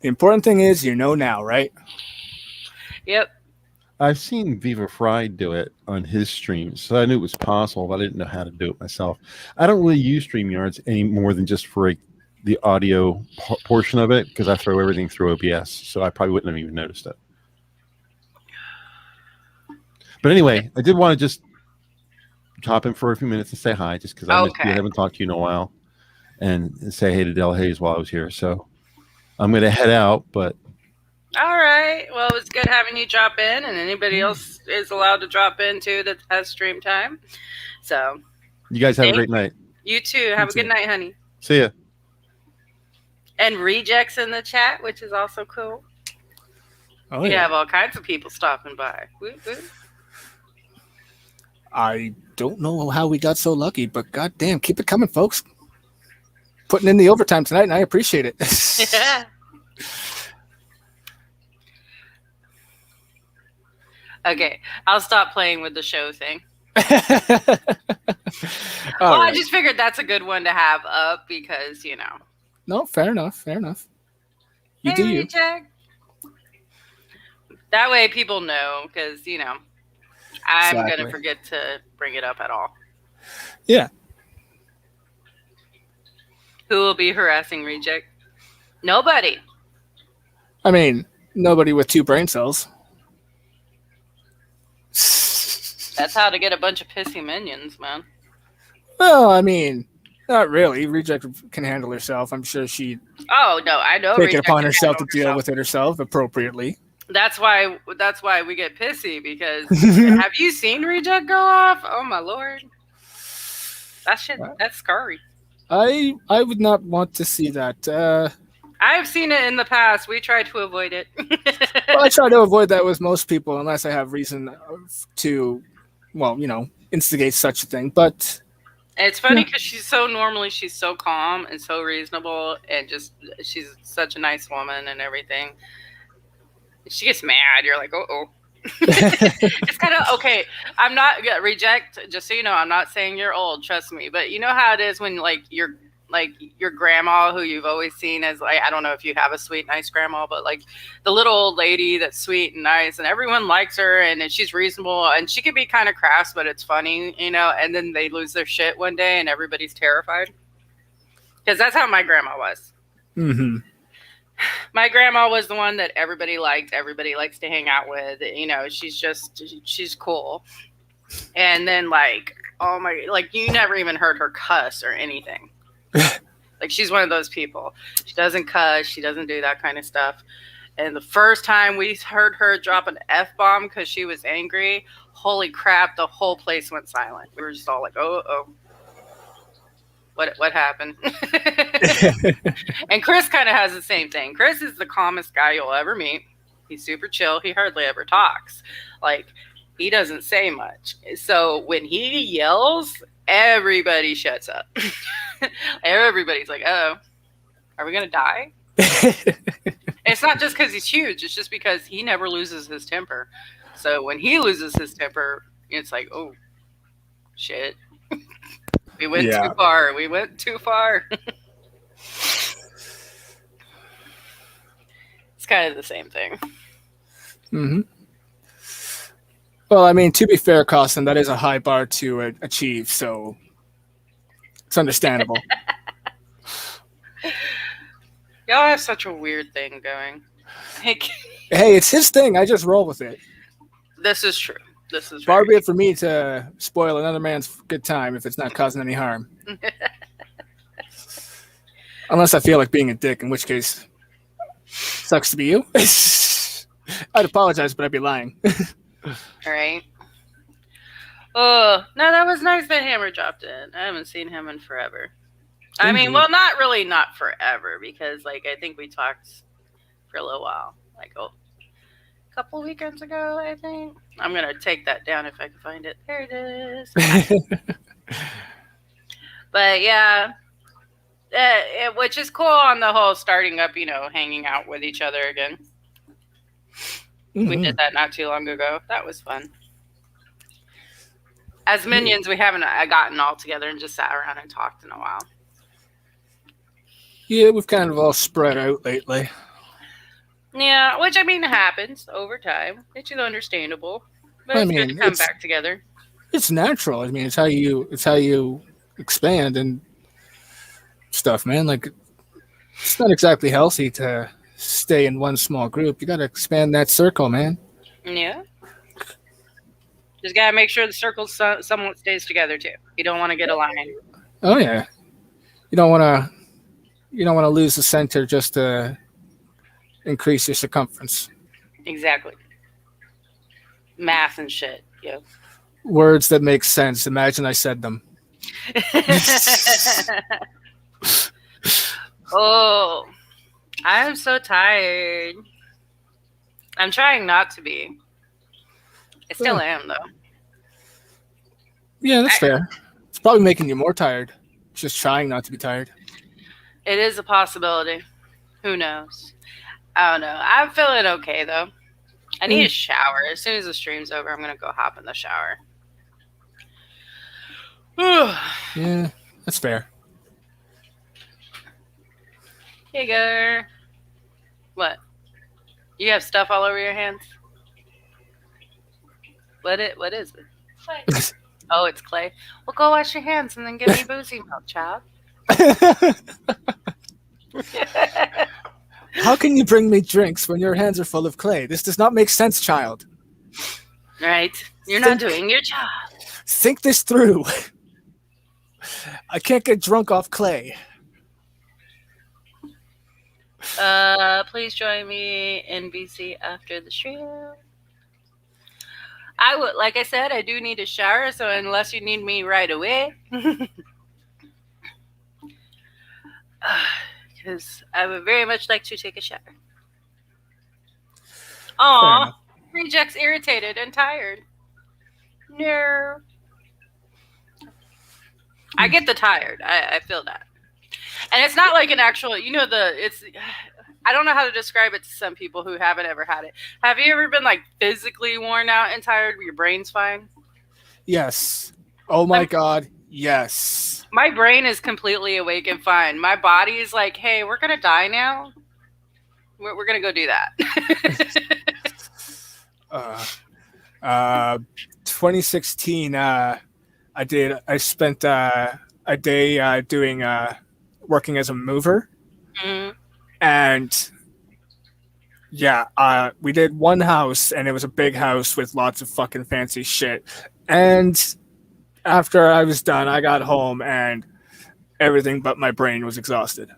The important thing is you know now, right? Yep. I've seen Viva Fry do it on his streams, so I knew it was possible, but I didn't know how to do it myself. I don't really use StreamYards any more than just for the audio portion of it because I throw everything through OBS, so I probably wouldn't have even noticed it. But anyway, I did want to just hop in for a few minutes and say hi, just because I haven't talked to you in a while, and say hey to Del Hayes while I was here. So I'm going to head out, but... All right. Well, it was good having you drop in, and anybody else is allowed to drop in, too, that has stream time. So... You guys have a great night. You too. Have a good night, honey. See ya. And Rejects in the chat, which is also cool. Oh, We have all kinds of people stopping by. Woo, woo. I don't know how we got so lucky, but goddamn, keep it coming, folks. Putting in the overtime tonight, and I appreciate it. Yeah. Okay, I'll stop playing with the show thing. Well, I just figured that's a good one to have up because, No, fair enough. Fair enough. You do you. Check. That way people know because, I'm going to forget to bring it up at all. Yeah. Who will be harassing Reject? Nobody. I mean, nobody with 2 brain cells. That's how to get a bunch of pissy minions, man. Well, I mean, not really. Reject can handle herself. I'm sure she'd Oh, no, I know. take it Reject upon can herself to handle deal with it herself appropriately. That's why we get pissy because have you seen Reject go off? Oh my lord. That's scary. I would not want to see that. I've seen it in the past. We tried to avoid it. Well, I try to avoid that with most people unless I have reason to, instigate such a thing. But it's funny because she's so calm and so reasonable and she's such a nice woman and everything. She gets mad. You're like, oh. It's kind of okay. I'm not Reject. Just so you know, I'm not saying you're old. Trust me. But you know how it is when you're like your grandma who you've always seen as like, I don't know if you have a sweet, nice grandma, but like the little old lady that's sweet and nice and everyone likes her and she's reasonable and she can be kind of crass, but it's funny, you know, and then they lose their shit one day and everybody's terrified. Because that's how my grandma was. Mm-hmm. My grandma was the one that everybody liked. Everybody likes to hang out with. You know, she's cool. And then like, oh my, like you never even heard her cuss or anything. Like she's one of those people. She doesn't cuss. She doesn't do that kind of stuff. And the first time we heard her drop an F-bomb because she was angry, holy crap, the whole place went silent. We were just all like, oh. What happened? And Chris kind of has the same thing. Chris is the calmest guy you'll ever meet. He's super chill. He hardly ever talks. Like, he doesn't say much. So when he yells, everybody shuts up. Everybody's like, oh, are we going to die? It's not just because he's huge. It's just because he never loses his temper. So when he loses his temper, it's like, oh, shit. We went too far. We went too far. It's kind of the same thing. Mm-hmm. Well, I mean, to be fair, Costin, that is a high bar to achieve, so it's understandable. Y'all have such a weird thing going. Like, hey, it's his thing. I just roll with it. This is true. This is far be it for me to spoil another man's good time if it's not causing any harm. Unless I feel like being a dick, in which case, sucks to be you. I'd apologize, but I'd be lying. All right. Oh, no, that was nice that Hammer dropped in. I haven't seen him in forever. I mean, well, not forever, because, like, I think we talked for a little while. Like, couple weekends ago, I think. I'm gonna take that down if I can find it. There it is. But yeah, which is cool on the whole starting up, you know, hanging out with each other again. Mm-hmm. We did that not too long ago. That was fun. As minions, we haven't gotten all together and just sat around and talked in a while. Yeah, we've kind of all spread out lately. Yeah, which I mean happens over time. It's understandable, but it's good to come back together. It's natural. I mean, it's how you expand and stuff, man. Like, it's not exactly healthy to stay in one small group. You got to expand that circle, man. Yeah. Just gotta make sure the circle somewhat stays together too. You don't want to get a line. Oh yeah. You don't want to lose the center just to increase your circumference. Exactly. Math and shit. Yeah. Words that make sense. Imagine I said them. Oh, I'm so tired. I'm trying not to be. I still am, though. Yeah, that's fair. It's probably making you more tired. Just trying not to be tired. It is a possibility. Who knows? I don't know. I'm feeling okay, though. I need a shower. As soon as the stream's over, I'm going to go hop in the shower. Yeah, that's fair. Hey, girl. What? You have stuff all over your hands? What is it? Clay. Oh, it's clay. Well, go wash your hands and then give me boozy milk, child. How can you bring me drinks when your hands are full of clay? This does not make sense, child. Right. You're not doing your job. Think this through. I can't get drunk off clay. Please join me in BC after the stream. I would, like I said, I do need a shower, so unless you need me right away, because I would very much like to take a shower. Aw, Reject's irritated and tired. No. I get the tired. I feel that. And it's not like an actual, I don't know how to describe it to some people who haven't ever had it. Have you ever been like physically worn out and tired, but your brain's fine? Yes. Oh my God. Yes. My brain is completely awake and fine. My body is like, hey, we're going to die now. We're going to go do that. 2016, I spent a day doing working as a mover, Mhm. and yeah, we did one house, and it was a big house with lots of fucking fancy shit. And after I was done, I got home, and everything but my brain was exhausted.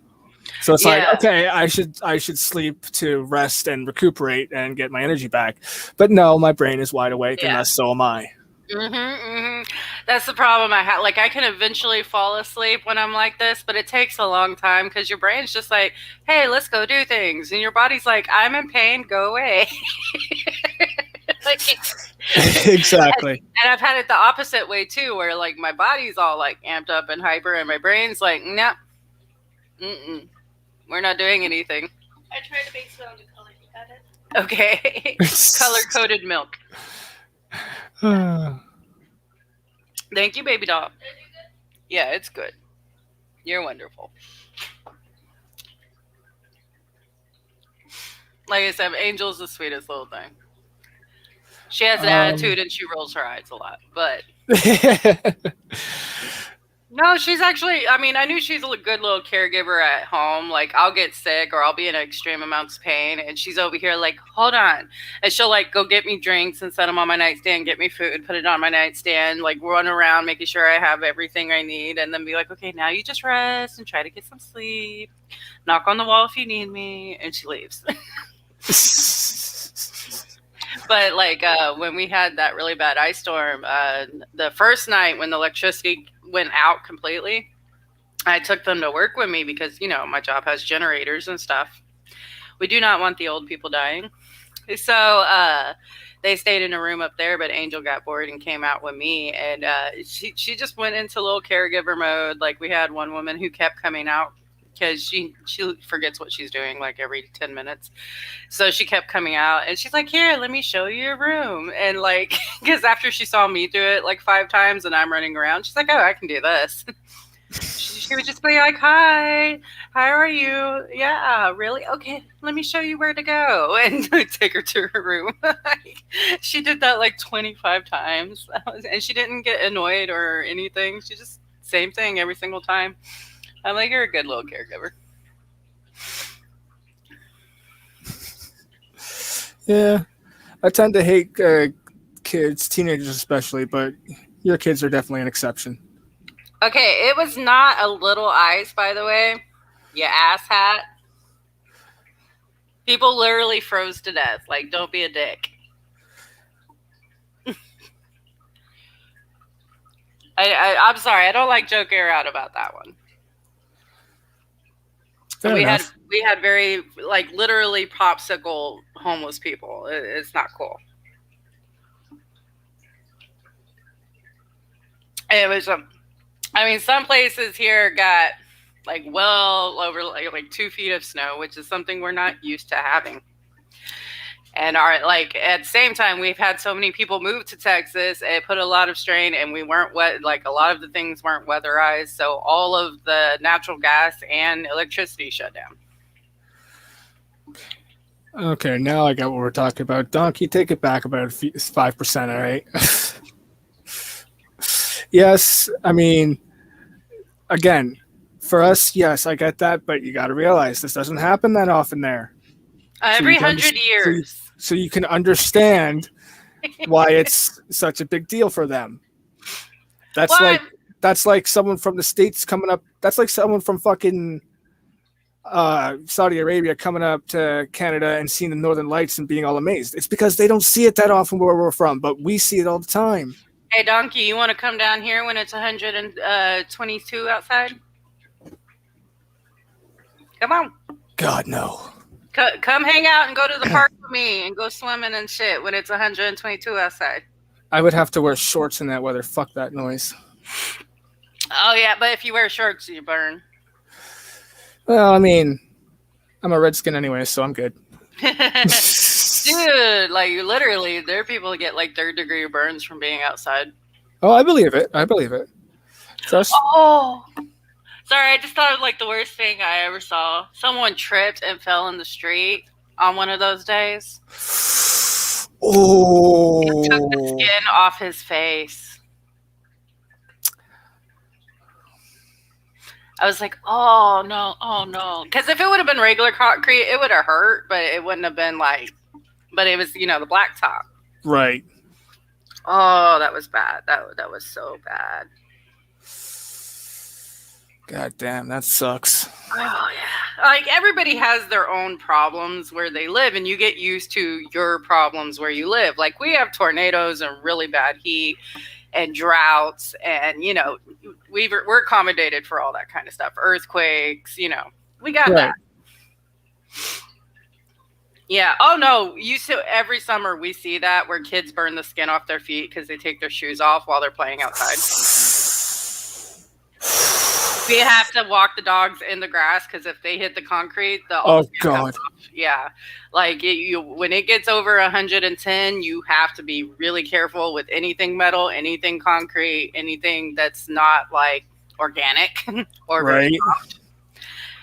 So it's like, Yeah. okay, I should sleep to rest and recuperate and get my energy back. But no, my brain is wide awake, and Yeah. thus so am I. That's the problem I have. Like, I can eventually fall asleep when I'm like this, but it takes a long time because your brain's just like, hey, let's go do things. And your body's like, I'm in pain, go away. Like, Exactly. and I've had it the opposite way too, where like my body's all like amped up and hyper, and my brain's like, nah, we're not doing anything. I tried to make soda color. You got it? Okay. Color-coded milk. Thank you, baby doll. Yeah, it's good. You're wonderful. Like I said, Angel's the sweetest little thing. She has an attitude and she rolls her eyes a lot, but no, she's actually, I mean, I knew she's a good little caregiver at home. Like, I'll get sick or I'll be in extreme amounts of pain, and she's over here like, hold on. And she'll like go get me drinks and set them on my nightstand, get me food, put it on my nightstand, like run around making sure I have everything I need, and then be like, okay, now you just rest and try to get some sleep. Knock on the wall if you need me. And she leaves. But like when we had that really bad ice storm, the first night when the electricity went out completely, I took them to work with me because, you know, my job has generators and stuff. We do not want the old people dying. So they stayed in a room up there, but Angel got bored and came out with me. And she just went into little caregiver mode. Like, we had one woman who kept coming out because she forgets what she's doing like every 10 minutes. So she kept coming out and she's like, here, let me show you your room. And like, because after she saw me do it like 5 times and I'm running around, she's like, oh, I can do this. She would just be like, hi, how are you? Yeah, really? Okay, let me show you where to go. And take her to her room. She did that like 25 times. And she didn't get annoyed or anything. She just, same thing every single time. I'm like, you're a good little caregiver. Yeah, I tend to hate kids, teenagers especially, but your kids are definitely an exception. Okay, it was not a little ice, by the way. You asshat. People literally froze to death. Like, don't be a dick. I'm sorry. I don't like joking around about that one. We had very, like, literally popsicle homeless people. It's not cool. It was I mean, some places here got like well over like 2 feet of snow, which is something we're not used to having. And like at the same time, we've had so many people move to Texas. It put a lot of strain, and we weren't wet. Like, a lot of the things weren't weatherized, so all of the natural gas and electricity shut down. Okay, now I got what we're talking about. Donkey, take it back about 5%, all right? Yes, I mean, again, for us, yes, I get that, but you got to realize this doesn't happen that often there. Every 100 years. So you can understand why it's such a big deal for them. That's like someone from the States coming up. That's like someone from fucking Saudi Arabia coming up to Canada and seeing the Northern Lights and being all amazed. It's because they don't see it that often where we're from, but we see it all the time. Hey, Donkey, you want to come down here when it's 122 outside? Come on. God, no. Come hang out and go to the park with me and go swimming and shit when it's 122 outside. I would have to wear shorts in that weather. Fuck that noise. Oh, yeah, but if you wear shorts, you burn. Well, I mean, I'm a redskin anyway, so I'm good. Dude, like, literally, there are people that get like 3rd-degree burns from being outside. Oh, I believe it. I believe it. Just Oh, sorry. I just thought of like the worst thing I ever saw. Someone tripped and fell in the street on one of those days. oh, Took the skin off his face. I was like, oh no. Because if it would have been regular concrete, it would have hurt, but it wouldn't have been like, but it was, the blacktop. right. Oh, that was bad. That was so bad. God damn, that sucks. Oh, yeah. Like, everybody has their own problems where they live, and you get used to your problems where you live. Like, we have tornadoes and really bad heat and droughts, and, we're accommodated for all that kind of stuff. Earthquakes, we got Right. that. Yeah. Oh, no. Every summer we see that where kids burn the skin off their feet because they take their shoes off while they're playing outside. We have to walk the dogs in the grass because if they hit the concrete, Oh God. Yeah, like when it gets over 110, you have to be really careful with anything metal, anything concrete, anything that's not like organic or very Right. soft.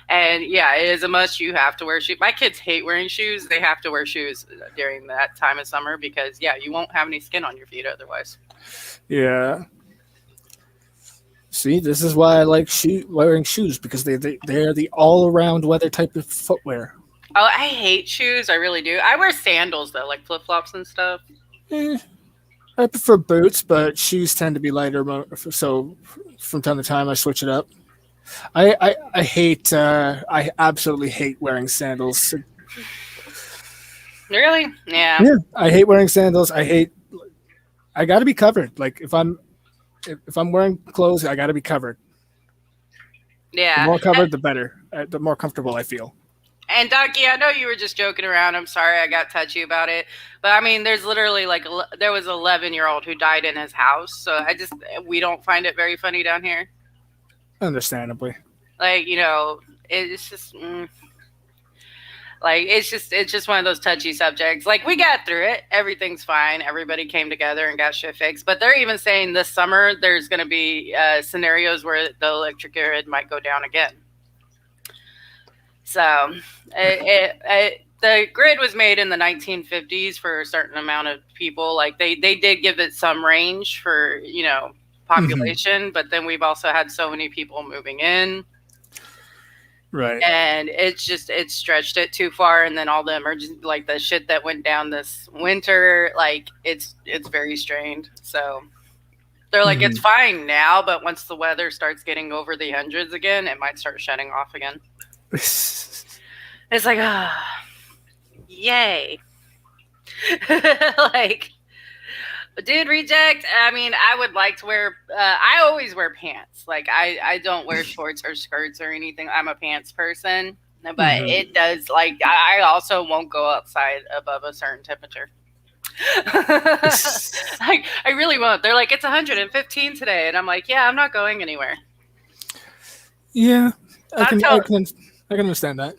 And yeah, it is a must. You have to wear shoes. My kids hate wearing shoes. They have to wear shoes during that time of summer because you won't have any skin on your feet otherwise. Yeah. See, this is why I like wearing shoes because they're the all-around weather type of footwear. Oh, I hate shoes. I really do. I wear sandals though, like flip-flops and stuff. I prefer boots, but shoes tend to be lighter. So from time to time, I switch it up. I hate. I absolutely hate wearing sandals. Really? Yeah. Yeah, I hate wearing sandals. I got to be covered. Like if I'm wearing clothes, I got to be covered. Yeah. The more covered, the better. The more comfortable I feel. And Donkey, I know you were just joking around. I'm sorry I got touchy about it. But I mean, there's literally there was an 11-year-old who died in his house. So we don't find it very funny down here. Understandably. Like, it's just, like, it's just one of those touchy subjects. Like, we got through it. Everything's fine. Everybody came together and got shit fixed. But they're even saying this summer there's going to be scenarios where the electric grid might go down again. So, the grid was made in the 1950s for a certain amount of people. Like, they did give it some range for, population, but then we've also had so many people moving in. Right. And it stretched it too far. And then all the emergency, like the shit that went down this winter, like it's very strained. So they're like, it's fine now, but once the weather starts getting over the hundreds again, it might start shutting off again. It's like, yay. Like, dude, reject. I mean, I would like to wear, I always wear pants. Like, I don't wear shorts or skirts or anything. I'm a pants person. But it does, like, I also won't go outside above a certain temperature. Like, I really won't. They're like, it's 115 today. And I'm like, yeah, I'm not going anywhere. Yeah. I can understand that.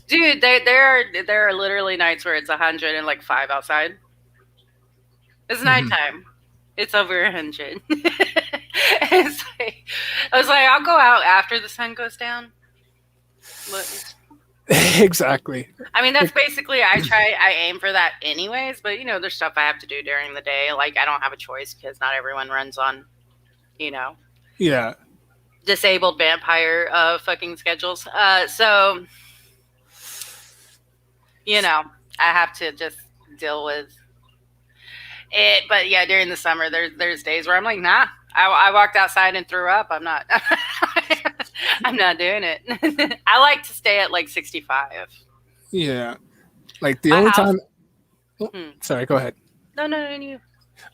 Dude, there are literally nights where it's 105 outside. It's nighttime. It's over 100. It's like, I was like, I'll go out after the sun goes down. But, exactly. I mean, that's basically, I aim for that anyways, but there's stuff I have to do during the day. Like, I don't have a choice because not everyone runs on, Yeah. disabled vampire fucking schedules. So, I have to just deal with it. But yeah, during the summer, there's days where I'm like, nah. I walked outside and threw up. I'm not. I'm not doing it. I like to stay at like 65. Yeah. Like the only time. Sorry, go ahead. No, you.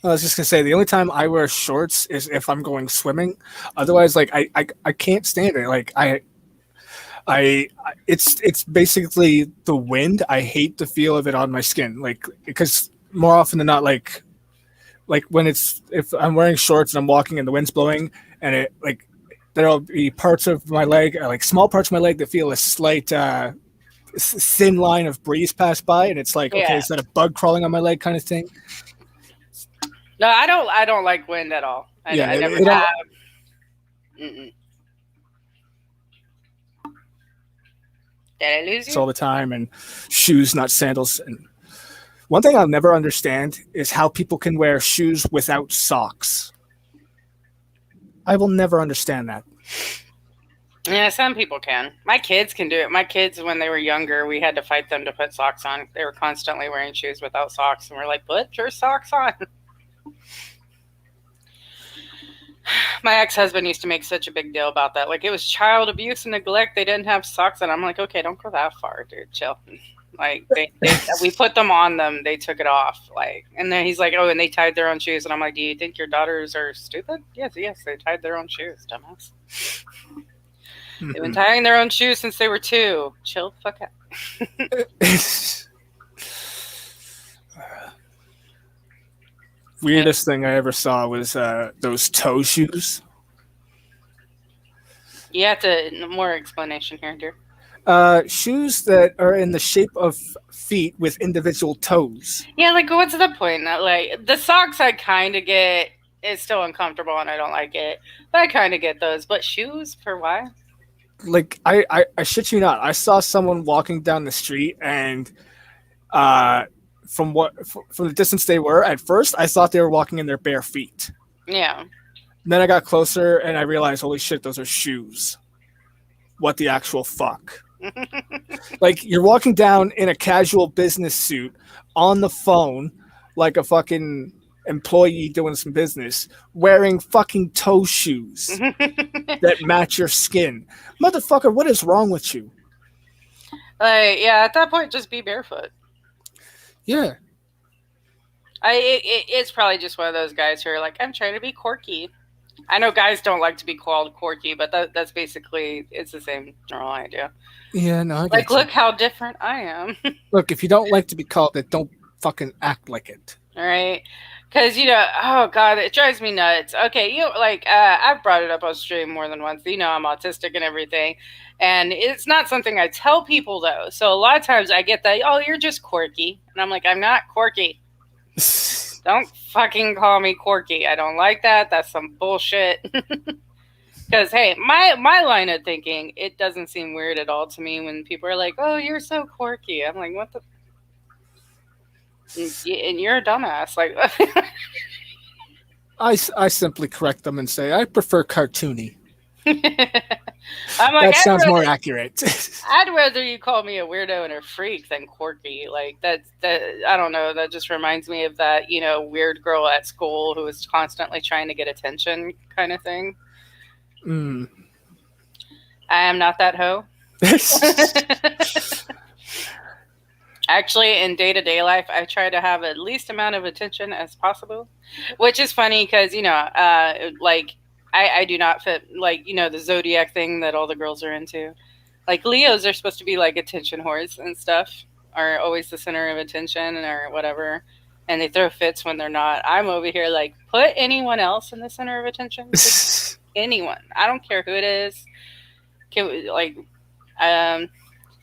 I was just gonna say the only time I wear shorts is if I'm going swimming. Otherwise, like I can't stand it. Like it's basically the wind. I hate the feel of it on my skin. Like because more often than not, like when if I'm wearing shorts and I'm walking and the wind's blowing and it like there'll be parts of my leg, like small parts of my leg that feel a slight thin line of breeze pass by, and it's like, okay, is that a bug crawling on my leg kind of thing? No, I don't like wind at all. I never have. Mm-mm. Did I lose It's you? all the time, and shoes, not sandals. And one thing I'll never understand is how people can wear shoes without socks. I will never understand that. Yeah, some people can. My kids can do it. My kids, when they were younger, we had to fight them to put socks on. They were constantly wearing shoes without socks, and we're like, put your socks on. My ex-husband used to make such a big deal about that. Like, it was child abuse and neglect. They didn't have socks on. I'm like, okay, don't go that far, dude. Chill. Like, we put them on them. They took it off. Like, and then he's like, oh, and they tied their own shoes. And I'm like, do you think your daughters are stupid? Yes, they tied their own shoes, dumbass. They've been tying their own shoes since they were 2. Chill the fuck out. Weirdest thing I ever saw was those toe shoes. You have to more explanation here, dear. Shoes that are in the shape of feet with individual toes. Yeah, like what's the point? Like the socks, I kind of get. It's still uncomfortable and I don't like it, but I kind of get those. But shoes, for why? Like I shit you not, I saw someone walking down the street, and from the distance they were, at first I thought they were walking in their bare feet. Yeah. And then I got closer and I realized, holy shit, those are shoes. What the actual fuck? Like, you're walking down in a casual business suit on the phone like a fucking employee doing some business, wearing fucking toe shoes that match your skin. Motherfucker, what is wrong with you? Like, yeah, at that point, just be barefoot. Yeah. It's probably just one of those guys who are like, I'm trying to be quirky. I know guys don't like to be called quirky, but that's basically, it's the same general idea. Yeah, no, I get like, you. look how different I am. Look, if you don't like to be called it, don't fucking act like it. All right. Because, oh, God, it drives me nuts. Okay, I've brought it up on stream more than once. I'm autistic and everything. And it's not something I tell people, though. So a lot of times I get that, oh, you're just quirky. And I'm like, I'm not quirky. Don't fucking call me quirky. I don't like that. That's some bullshit. Because, hey, my line of thinking, it doesn't seem weird at all to me when people are like, oh, you're so quirky. I'm like, what the... And you're a dumbass. Like, I simply correct them and say, I prefer cartoony. I'm That like, sounds more accurate. I'd rather you call me a weirdo and a freak than quirky. Like, that I don't know. That just reminds me of that, weird girl at school who was constantly trying to get attention kind of thing. Mm. I am not that hoe. Actually, in day-to-day life, I try to have at least amount of attention as possible, which is funny because, I do not fit, the zodiac thing that all the girls are into. Like, Leos are supposed to be, like, attention whores and stuff, are always the center of attention or whatever, and they throw fits when they're not. I'm over here, like, put anyone else in the center of attention. Anyone. I don't care who it is. Can we,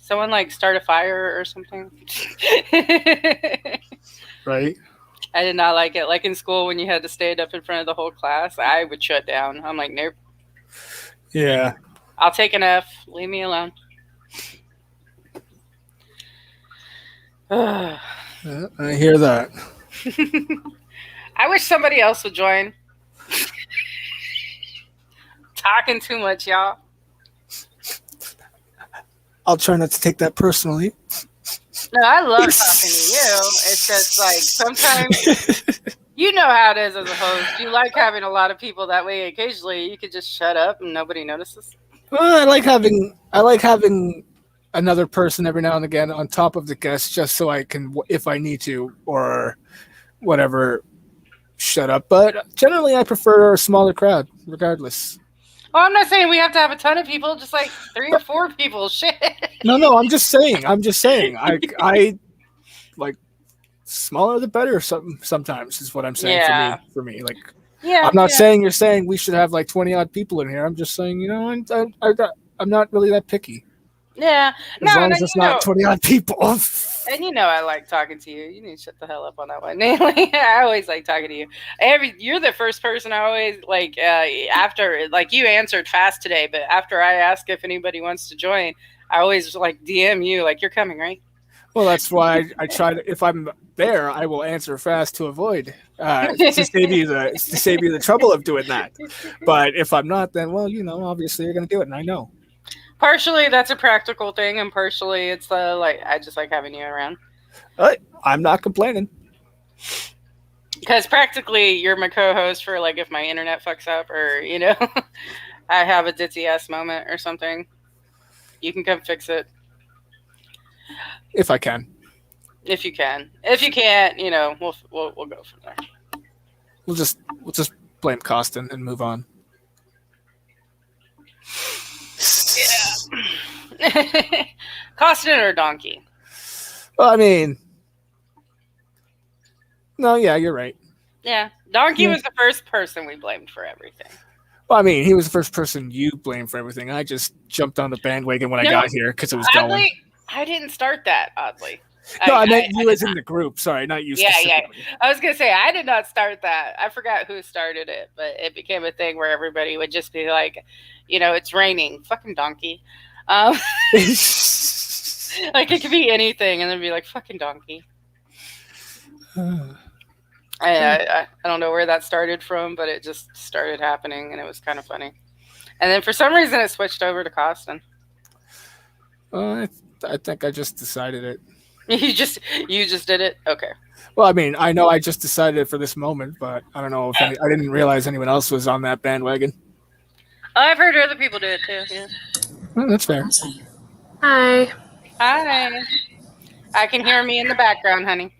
someone like start a fire or something. Right. I did not like it. Like in school when you had to stand up in front of the whole class, I would shut down. I'm like, nope. Yeah. I'll take an F. Leave me alone. I hear that. I wish somebody else would join. Talking too much, y'all. I'll try not to take that personally. No, I love talking to you. It's just like sometimes you know how it is as a host. You like having a lot of people that way. Occasionally, you could just shut up and nobody notices. Well, I like having another person every now and again on top of the guest, just so I can, if I need to or whatever, shut up. But generally, I prefer a smaller crowd, regardless. Well, I'm not saying we have to have a ton of people, just like 3 or 4 people. Shit. No, I'm just saying. I like smaller the better. Sometimes is what I'm saying. Yeah. For me, like, Yeah. I'm not saying you're saying we should have like 20 odd people in here. I'm just saying, I'm not really that picky. Yeah. As long as it's not 20 odd people. And you know I like talking to you. You need to shut the hell up on that one. I always like talking to you. You're the first person I always like after like you answered fast today, but after I ask if anybody wants to join, I always like DM you like you're coming, right? Well, that's why I try to. If I'm there, I will answer fast to avoid to save you the trouble of doing that. But if I'm not, then well, obviously you're going to do it, and I know. Partially that's a practical thing, and partially it's like I just like having you around. I'm not complaining. Because practically you're my co-host for like if my internet fucks up or I have a ditzy ass moment or something. You can come fix it. If I can. If you can. If you can't, we'll go from there. We'll just blame Costin and move on. Yeah. Costin or Donkey? Well, I mean, no, yeah, you're right. Yeah. Donkey was the first person we blamed for everything. Well, I mean, he was the first person you blamed for everything. I just jumped on the bandwagon when I got here because it was going. I didn't start that, oddly. No, I meant you as in the group. Sorry, not you specifically. Yeah. I was going to say, I did not start that. I forgot who started it, but it became a thing where everybody would just be like, it's raining. Fucking Donkey. Like, it could be anything, and then be like, fucking Donkey. I don't know where that started from, but it just started happening, and it was kind of funny. And then for some reason, it switched over to Costin. I think I just decided it. You just did it? Okay. Well, I mean, I know I just decided it for this moment, but I don't know if I didn't realize anyone else was on that bandwagon. Oh, I've heard other people do it too. Yeah. Well, that's fair. Hi. Hi. I can hear me in the background, honey.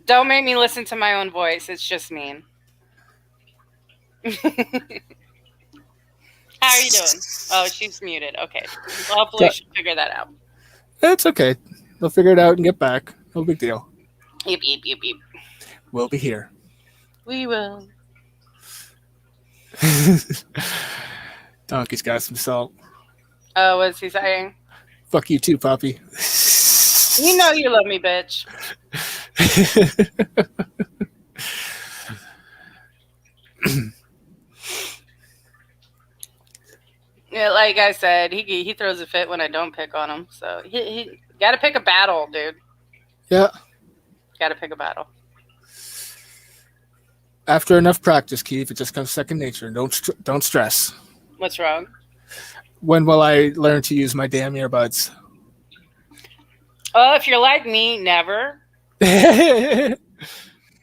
Don't make me listen to my own voice. It's just mean. How are you doing? Oh, she's muted. Okay. Well, hopefully she'll figure that out. It's okay. They'll figure it out and get back. No big deal. Yep, yep, yep, yep. We'll be here. We will. Donkey's got some salt. Oh, what's he saying? Fuck you too, Poppy. You know you love me, bitch. Yeah, like I said, he throws a fit when I don't pick on him. So he got to pick a battle, dude. Yeah. Got to pick a battle. After enough practice, Keith, it just comes second nature. Don't stress. What's wrong? When will I learn to use my damn earbuds? Oh, if you're like me, never.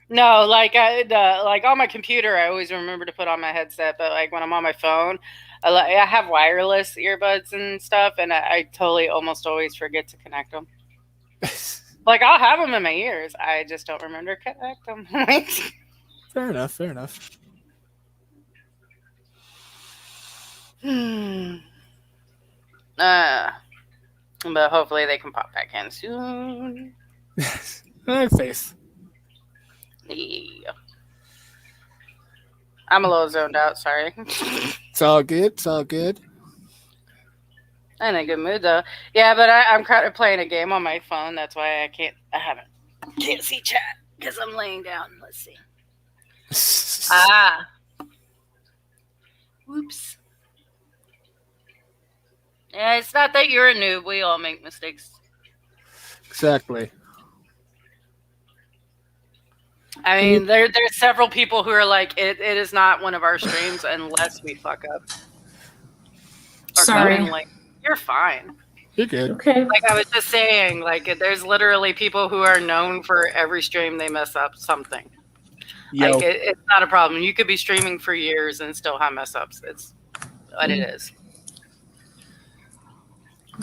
No, like on my computer, I always remember to put on my headset. But like when I'm on my phone, I have wireless earbuds and stuff, and I totally almost always forget to connect them. Like I'll have them in my ears, I just don't remember to connect them. Fair enough. But hopefully they can pop back in soon. I have faith. Yeah. I'm a little zoned out, sorry. It's all good. I'm in a good mood though. Yeah, but I'm kind of playing a game on my phone. That's why I can't see chat because I'm laying down. Let's see. Oops. Yeah, it's not that you're a noob. We all make mistakes. Exactly. I mean, there's several people who are like, it is not one of our streams unless we fuck up. Or Sorry. like, you're fine. You're good. Okay. Like I was just saying, like there's literally people who are known for every stream they mess up something. Yo. Like it's not a problem. You could be streaming for years and still have mess ups. It's what it is.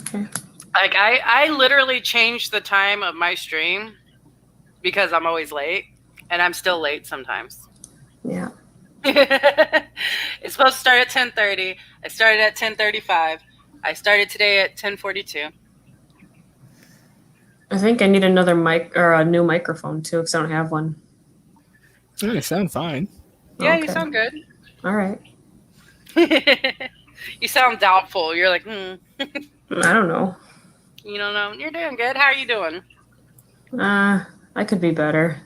Okay. Like I literally changed the time of my stream because I'm always late, and I'm still late sometimes. Yeah. It's supposed to start at 10:30. I started at 10:35. I started today at 10:42. I think I need another mic or a new microphone too, because I don't have one. You sound fine. Yeah, Okay. you sound good. All right. You sound doubtful. You're like, I don't know. you don't know. You're doing good. How are you doing? I could be better.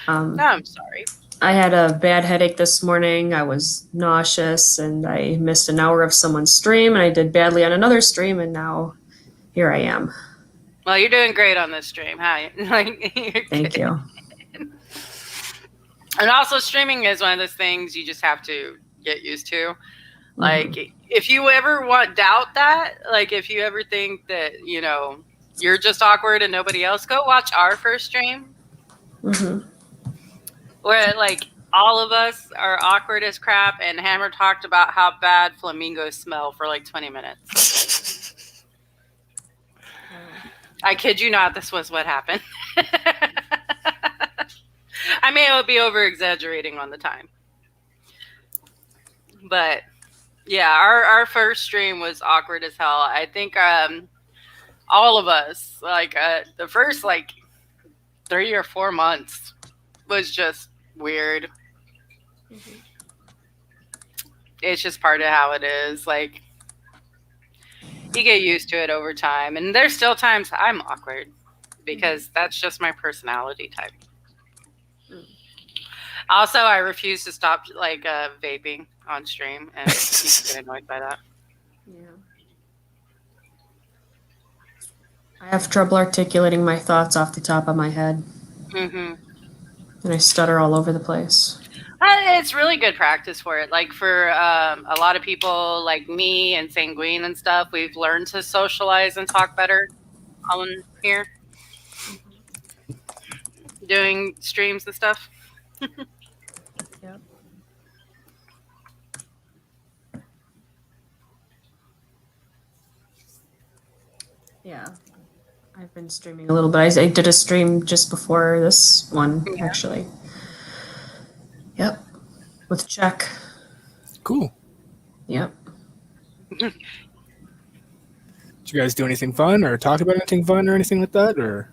No, I'm sorry. I had a bad headache this morning. I was nauseous, and I missed an hour of someone's stream, and I did badly on another stream, and now here I am. Well, you're doing great on this stream. Hi. Thank you. And also, streaming is one of those things you just have to get used to. Like, if you ever doubt that, like, if you ever think that, you know, you're just awkward and nobody else, go watch our first stream. Where, like, all of us are awkward as crap, and Hammer talked about how bad flamingos smell for like 20 minutes. I kid you not, this was what happened. I may be over exaggerating on the time. But yeah, our first stream was awkward as hell. I think all of us, like the first like 3 or 4 months was just weird. It's just part of how it is. Like, you get used to it over time. And there's still times I'm awkward because that's just my personality type. Also, I refuse to stop like vaping on stream, and people get annoyed by that. Yeah. I have trouble articulating my thoughts off the top of my head. And I stutter all over the place. It's really good practice for it. Like for a lot of people like me and Sanguine and stuff, we've learned to socialize and talk better on here. Doing streams and stuff. Yep. Yeah. I've been streaming a little bit. I did a stream just before this one, actually. Yep. With Check. Cool. Yep. Did you guys do anything fun or talk about anything fun or anything like that? Or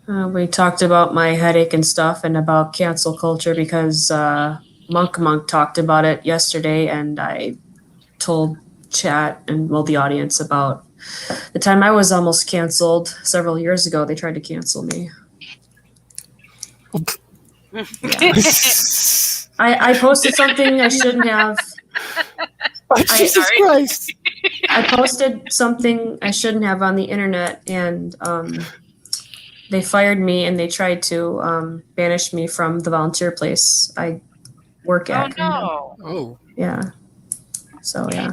We talked about my headache and stuff and about cancel culture because Monk talked about it yesterday, and I told chat and the audience about the time I was almost canceled several years ago. They tried to cancel me. Yeah. I posted something I shouldn't have. Jesus Christ. I posted something I shouldn't have on the internet, and they fired me, and they tried to banish me from the volunteer place I work at. Oh, no. Oh. Yeah. So, yeah.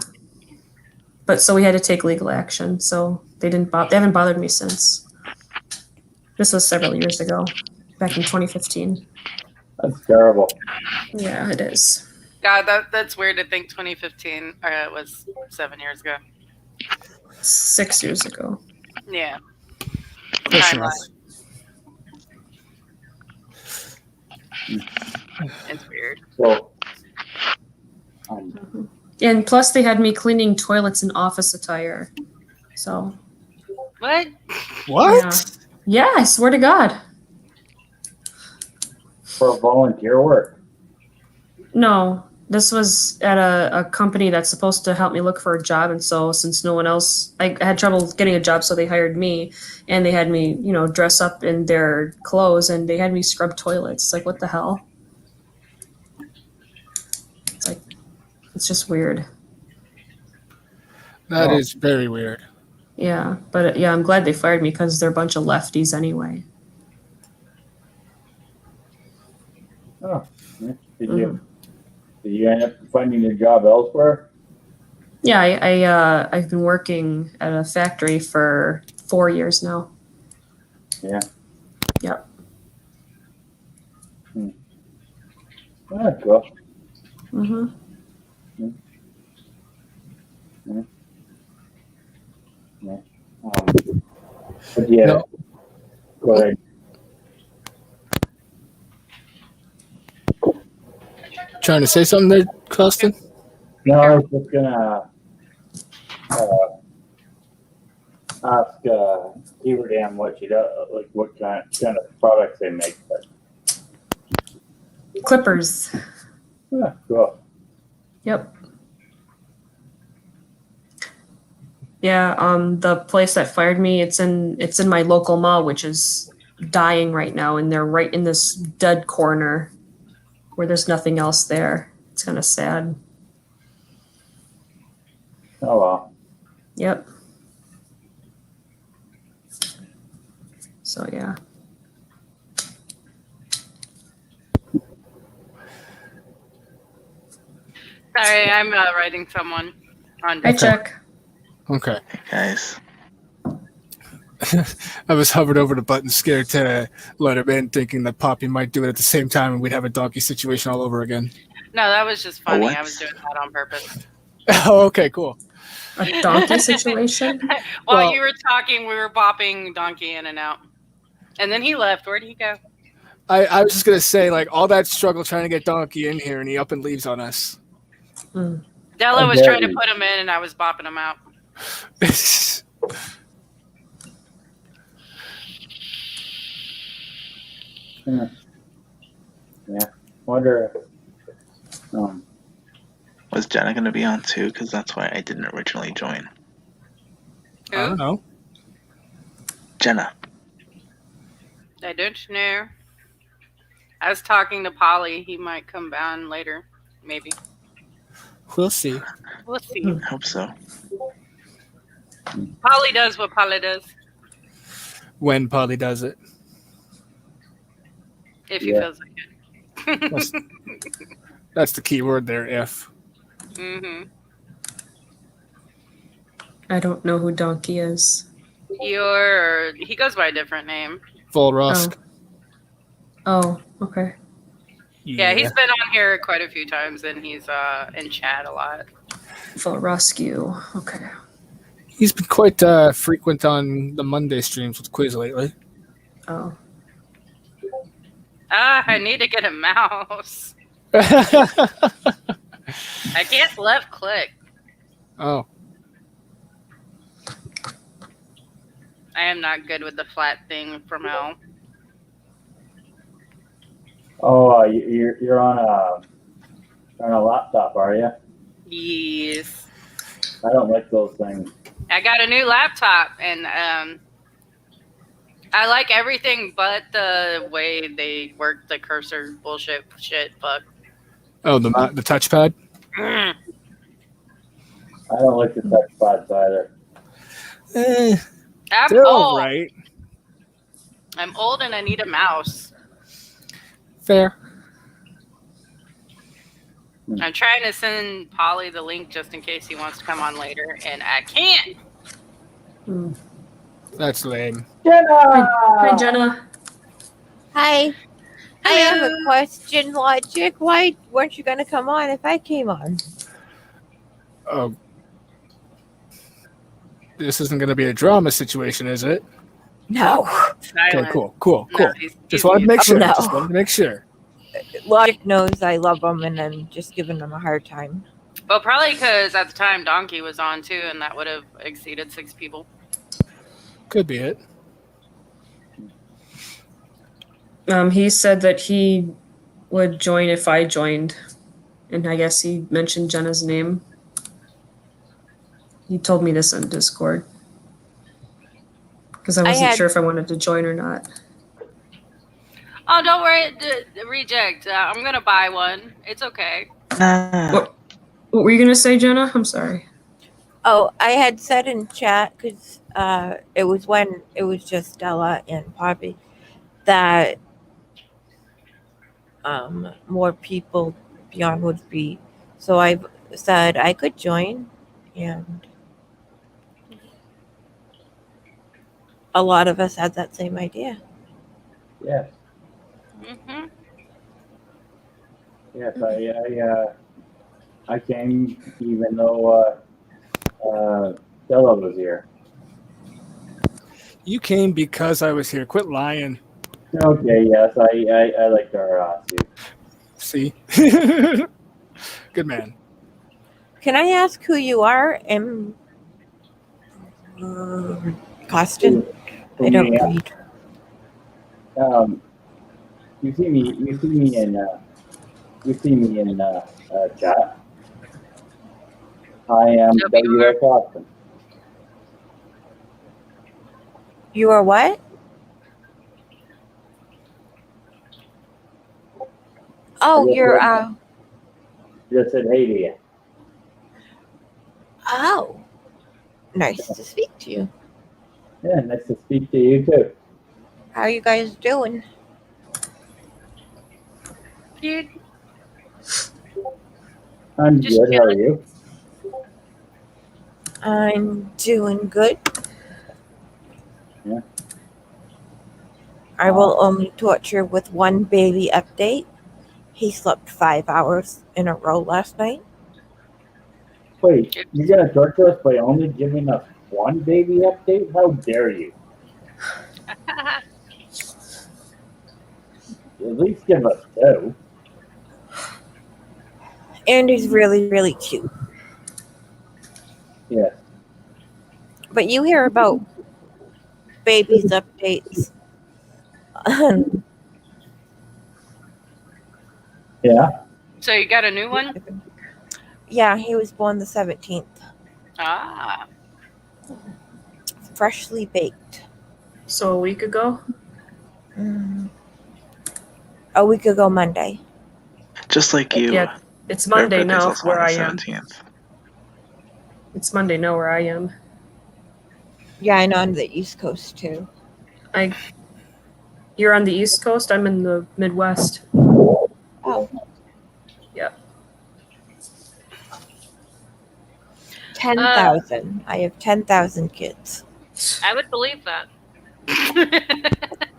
But so we had to take legal action. So they haven't bothered me since. This was several years ago, back in 2015. That's terrible. Yeah, it is. God, that's weird to think 2015 was 7 years ago. 6 years ago. Yeah. Timeline. It's weird. So, And plus, they had me cleaning toilets in office attire. So. What? What? Yeah, I swear to God. for volunteer work. No, this was at a company that's supposed to help me look for a job. And so since no one else, I had trouble getting a job, so they hired me, and they had me, dress up in their clothes, and they had me scrub toilets. It's like, what the hell? It's like, it's just weird. That is very weird. Yeah, but yeah, I'm glad they fired me because they're a bunch of lefties anyway. Oh, did you end up finding a job elsewhere? Yeah, I've been working at a factory for 4 years now. Yeah. Yep. That's cool. Mm-hmm. Yeah. But yeah, No. go ahead. Trying to say something there, Costin? No, I was just gonna ask Everdam what she does, like what kind of products they make. But, Clippers. yeah, cool. Yep. Yeah, the place that fired me, it's in my local mall, which is dying right now, and they're right in this dead corner where there's nothing else there. It's kind of sad. Oh well. Yep. So yeah. Sorry, I'm writing someone on. Hi, Chuck. Okay. Hey guys. I was hovered over the button, scared to let him in, thinking that Poppy might do it at the same time, and we'd have a donkey situation all over again. No, that was just funny. What? I was doing that on purpose. Oh, okay, cool. A donkey situation? While Well- you were talking, we were bopping Donkey in and out. And then he left. Where'd he go? I was just gonna say, like, all that struggle trying to get Donkey in here, and he up and leaves on us. Della was Okay. trying to put him in, and I was bopping him out. Yeah. Wonder. Was Jenna going to be on too? Because that's why I didn't originally join. I don't know. Jenna. I don't know. I was talking to Polly. He might come down later. Maybe. We'll see. We'll see. I hope so. Polly does what Polly does. When Polly does it. If he Yeah. feels like it. That's the key word there, if. Mm-hmm. I don't know who Donkey is. He goes by a different name. Full Rusk. Oh, okay. Yeah, he's been on here quite a few times, and he's in chat a lot. Full rescue. Okay. He's been quite frequent on the Monday streams with Quiz lately. Oh. I need to get a mouse. I can't left click. Oh. I am not good with the flat thing from L. Oh, you're on a laptop, are you? Yes. I don't like those things. I got a new laptop, and I like everything but the way they work the cursor bullshit shit. Fuck. Oh, the touchpad? Mm. I don't like the touchpads either. I'm They're old. all right. I'm old, and I need a mouse. Fair. I'm trying to send Polly the link just in case he wants to come on later, and I can't. That's lame. Jenna! Hi, Jenna. Hi. I have a Hello. question, Logic. Why weren't you going to come on if I came on? Oh. This isn't going to be a drama situation, is it? No. Okay, Silent. cool. No, he's Just wanted to muted. make sure. no. Just wanted to make sure. Logic knows I love him, and I'm just giving him a hard time. Well, probably because at the time Donkey was on too, and that would have exceeded 6 people. Could be it. He said that he would join if I joined. And I guess he mentioned Jenna's name. He told me this on Discord. Because I wasn't sure if I wanted to join or not. Oh, don't worry, reject. I'm gonna buy one. It's okay. What were you going to say, Jenna? I'm sorry. Oh, I had said in chat, because it was when it was just Stella and Poppy, that more people beyond would be. So I said I could join, and a lot of us had that same idea. Yes. Mm-hmm. Yes, I came even though Stella was here. You came because I was here. Quit lying. Okay, yes, I like her too. See? Good man. Can I ask who you are? Costin? I don't Yeah. read. You see me in chat. I am W.R. W.R. Costin. You are what? Oh, you're Just said hey to you. oh. Nice to speak to you. Yeah, nice to speak to you too. How are you guys doing? Dude, I'm Just good. How are you? I'm doing good. Yeah. I will only torture with one baby update. He slept 5 hours in a row last night. Wait, you're gonna torture us by only giving us one baby update? How dare you? At least give us two. And he's really, really cute. Yeah. But you hear about babies updates. Yeah. so you got a new one? Yeah, he was born the 17th. Ah. Freshly baked. So a week ago? A week ago Monday. Just like you. Yeah, it's Their Monday birthday's now also where on I the am. 17th. It's Monday now where I am. Yeah, and on the East Coast too. You're on the East Coast, I'm in the Midwest. Oh. Yep. 10,000. I have 10,000 kids. I would believe that.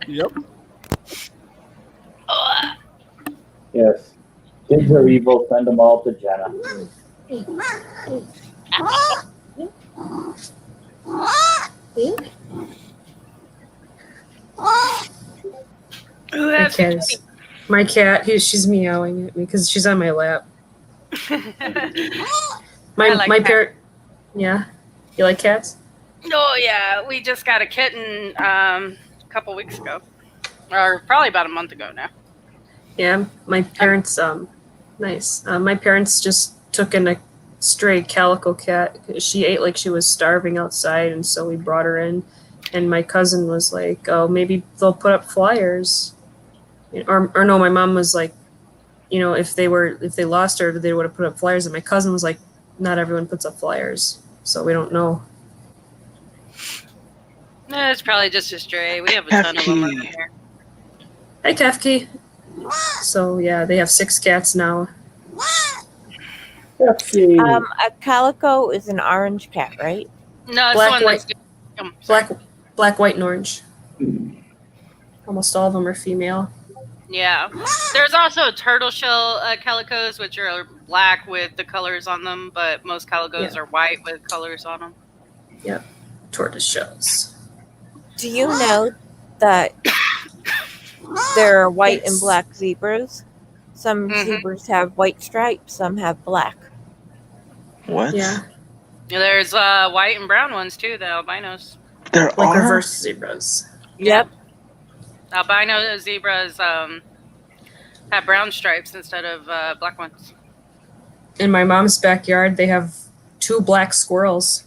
Yep. Yes. Kids are evil. Send them all to Jenna. Who My has cat, she's meowing at me because she's on my lap. I like My cats. parent, yeah. You like cats? Oh yeah, we just got a kitten a couple weeks ago, or probably about a month ago now. Yeah, my parents, nice. My parents just took in a stray calico cat. She ate like she was starving outside, and so we brought her in. And my cousin was like, "Oh, maybe they'll put up flyers," or no. My mom was like, if they lost her, they would have put up flyers. And my cousin was like, "Not everyone puts up flyers, so we don't know." It's probably just a stray. We have a ton of them around Hefty. here. Hey, Kefki. So yeah, they have 6 cats now. Hefty. A calico is an orange cat, right? No, it's Black, the one white- that's Black, white, and orange. Almost all of them are female. Yeah. There's also turtle shell calicos, which are black with the colors on them, but most calicos are white with colors on them. Tortoise shells. Do you know that there are white and black zebras? Some zebras have white stripes, some have black. What? Yeah, There's white and brown ones too, the albinos. There like are? reverse zebras. Yep. Albino zebras have brown stripes instead of black ones. In my mom's backyard, they have 2 black squirrels.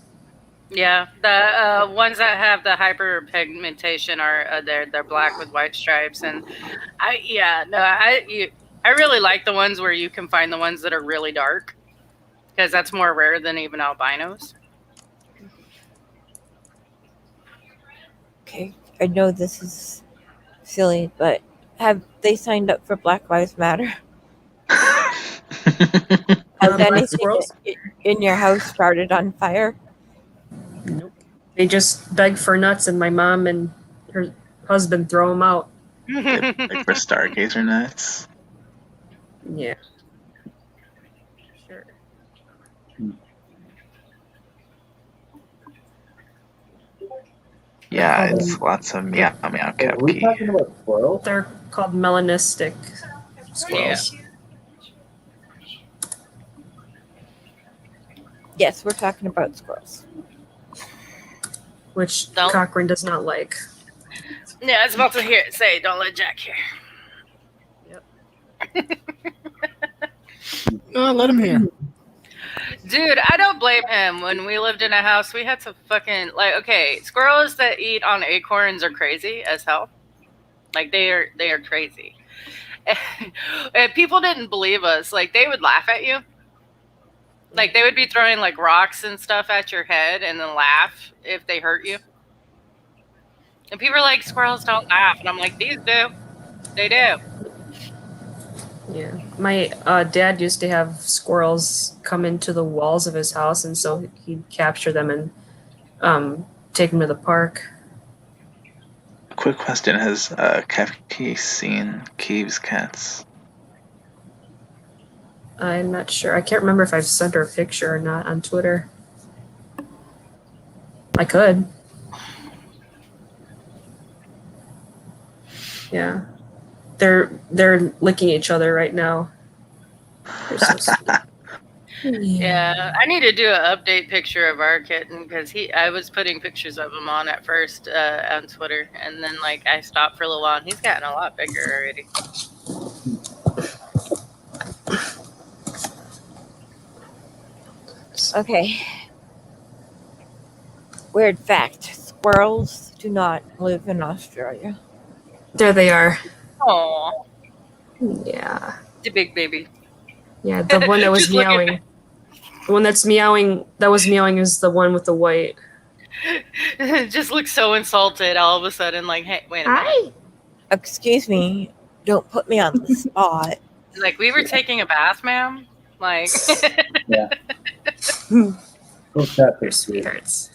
Yeah, the ones that have the hyperpigmentation are they're black with white stripes, and I really like the ones where you can find the ones that are really dark, because that's more rare than even albinos. Okay. I know this is silly, but have they signed up for Black Lives Matter? Has Black anything squirrels? in your house started on fire? Nope. They just beg for nuts, and my mom and her husband throw them out. Like for Stargazer nuts? Yeah. Sure. Yeah, it's lots of meow meow Are we cupcake. talking about squirrels? They're called melanistic squirrels. Yes, we're talking about squirrels. Which No. Cochrane does not like. Yeah, I was about to hear it say, "Don't let Jack hear." Let him hear. Dude, I don't blame him. When we lived in a house, we had some fucking okay, squirrels that eat on acorns are crazy as hell. Like they are crazy. And people didn't believe us. Like they would laugh at you. Like they would be throwing like rocks and stuff at your head and then laugh if they hurt you. And people are like, squirrels don't laugh. And I'm like, these do. They do. Yeah. My dad used to have squirrels come into the walls of his house, and so he'd capture them and take them to the park. Quick question: has Kefki seen Cave's cats? I'm not sure. I can't remember if I've sent her a picture or not on Twitter. I could. Yeah. They're licking each other right now. They're so sweet. Yeah, I need to do an update picture of our kitten because I was putting pictures of him on at first on Twitter, and then like I stopped for a little while, and he's gotten a lot bigger already. Okay. Weird fact: squirrels do not live in Australia. There they are. Oh, Yeah. the big baby. Yeah, the one that was Just look at meowing. The one that's meowing, that was meowing, is the one with the white. Just looks so insulted all of a sudden. Like, hey, wait a minute. Hi. Excuse me, don't put me on the spot. Like, we were taking a bath, ma'am. Like, Yeah. Those cats are They're cute. sweethearts.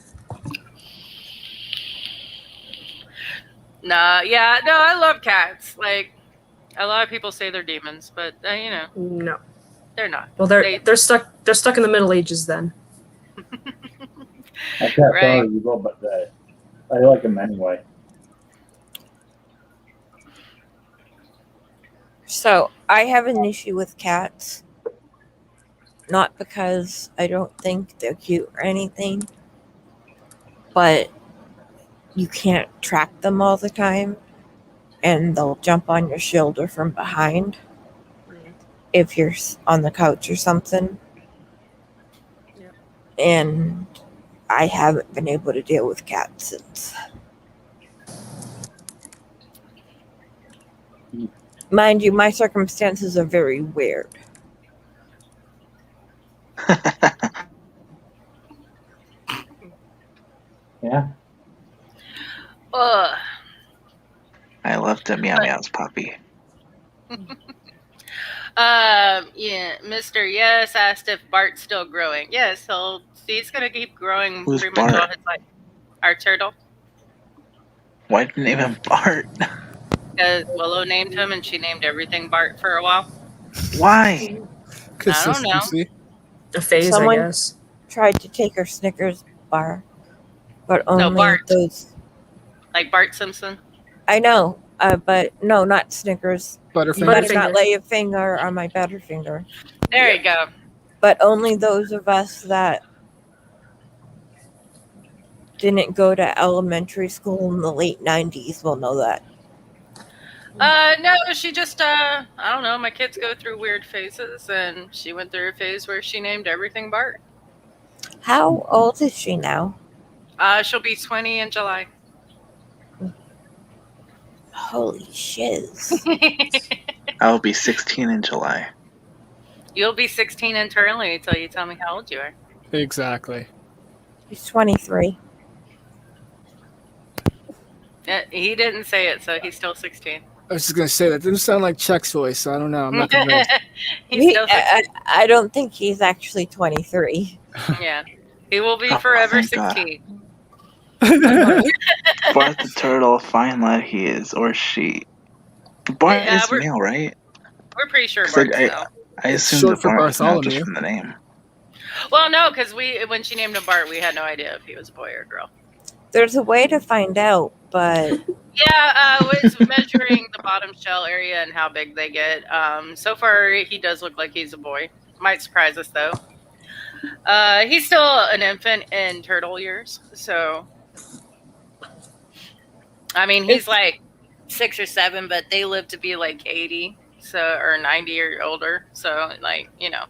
nah, yeah, no, I love cats. Like, a lot of people say they're demons, but you know, No. they're not. Well, they're stuck in the Middle Ages then. My cats Right. are evil, but I like them anyway. So I have an issue with cats. Not because I don't think they're cute or anything, but you can't track them all the time, and they'll jump on your shoulder from behind if you're on the couch or something. Yep. And I haven't been able to deal with cats since. Mind you, my circumstances are very weird. Yeah. Ugh. I love the Meow Meow's puppy. Yeah, Mr. Yes asked if Bart's still growing. Yes, he's gonna keep growing Who's pretty much all Bart? his life. Our turtle. Why did you name him Bart? Because Willow named him, and she named everything Bart for a while. Why? Consistency. A phase, Someone- I guess. Tried to take her Snickers bar, but only Bart. those. Like Bart Simpson. I know, but no, not Snickers. You Butterfinger. better not Butterfinger. lay a finger on my Butterfinger. There you go. But only those of us that didn't go to elementary school in the late 90s will know that. No, she just I don't know, my kids go through weird phases, and she went through a phase where she named everything Bart. How old is she now? She'll be 20 in July. Holy shiz. I'll be 16 in July. You'll be 16 internally until you tell me how old you are. Exactly. She's 23. He didn't say it, so he's still 16. I was just gonna say that didn't sound like Chuck's voice. So I don't know. I'm not convinced. He's still 16. I don't think he's actually 23. Yeah. He will be Oh, forever thank God. 16. Bart the turtle, fine lad he is, or she. Bart Yeah, is we're- male, right? We're pretty sure 'Cause Bart's I- though. I It's assumed short that for Bart was male just Bartholomew. from the name. Well, no, because when she named him Bart, we had no idea if he was a boy or a girl. There's a way to find out, but Yeah, it's measuring the bottom shell area and how big they get. So far, he does look like he's a boy. Might surprise us, though. He's still an infant in turtle years, so... I mean, he's like 6 or 7, but they live to be like 80, or 90 or older. So, like, you know.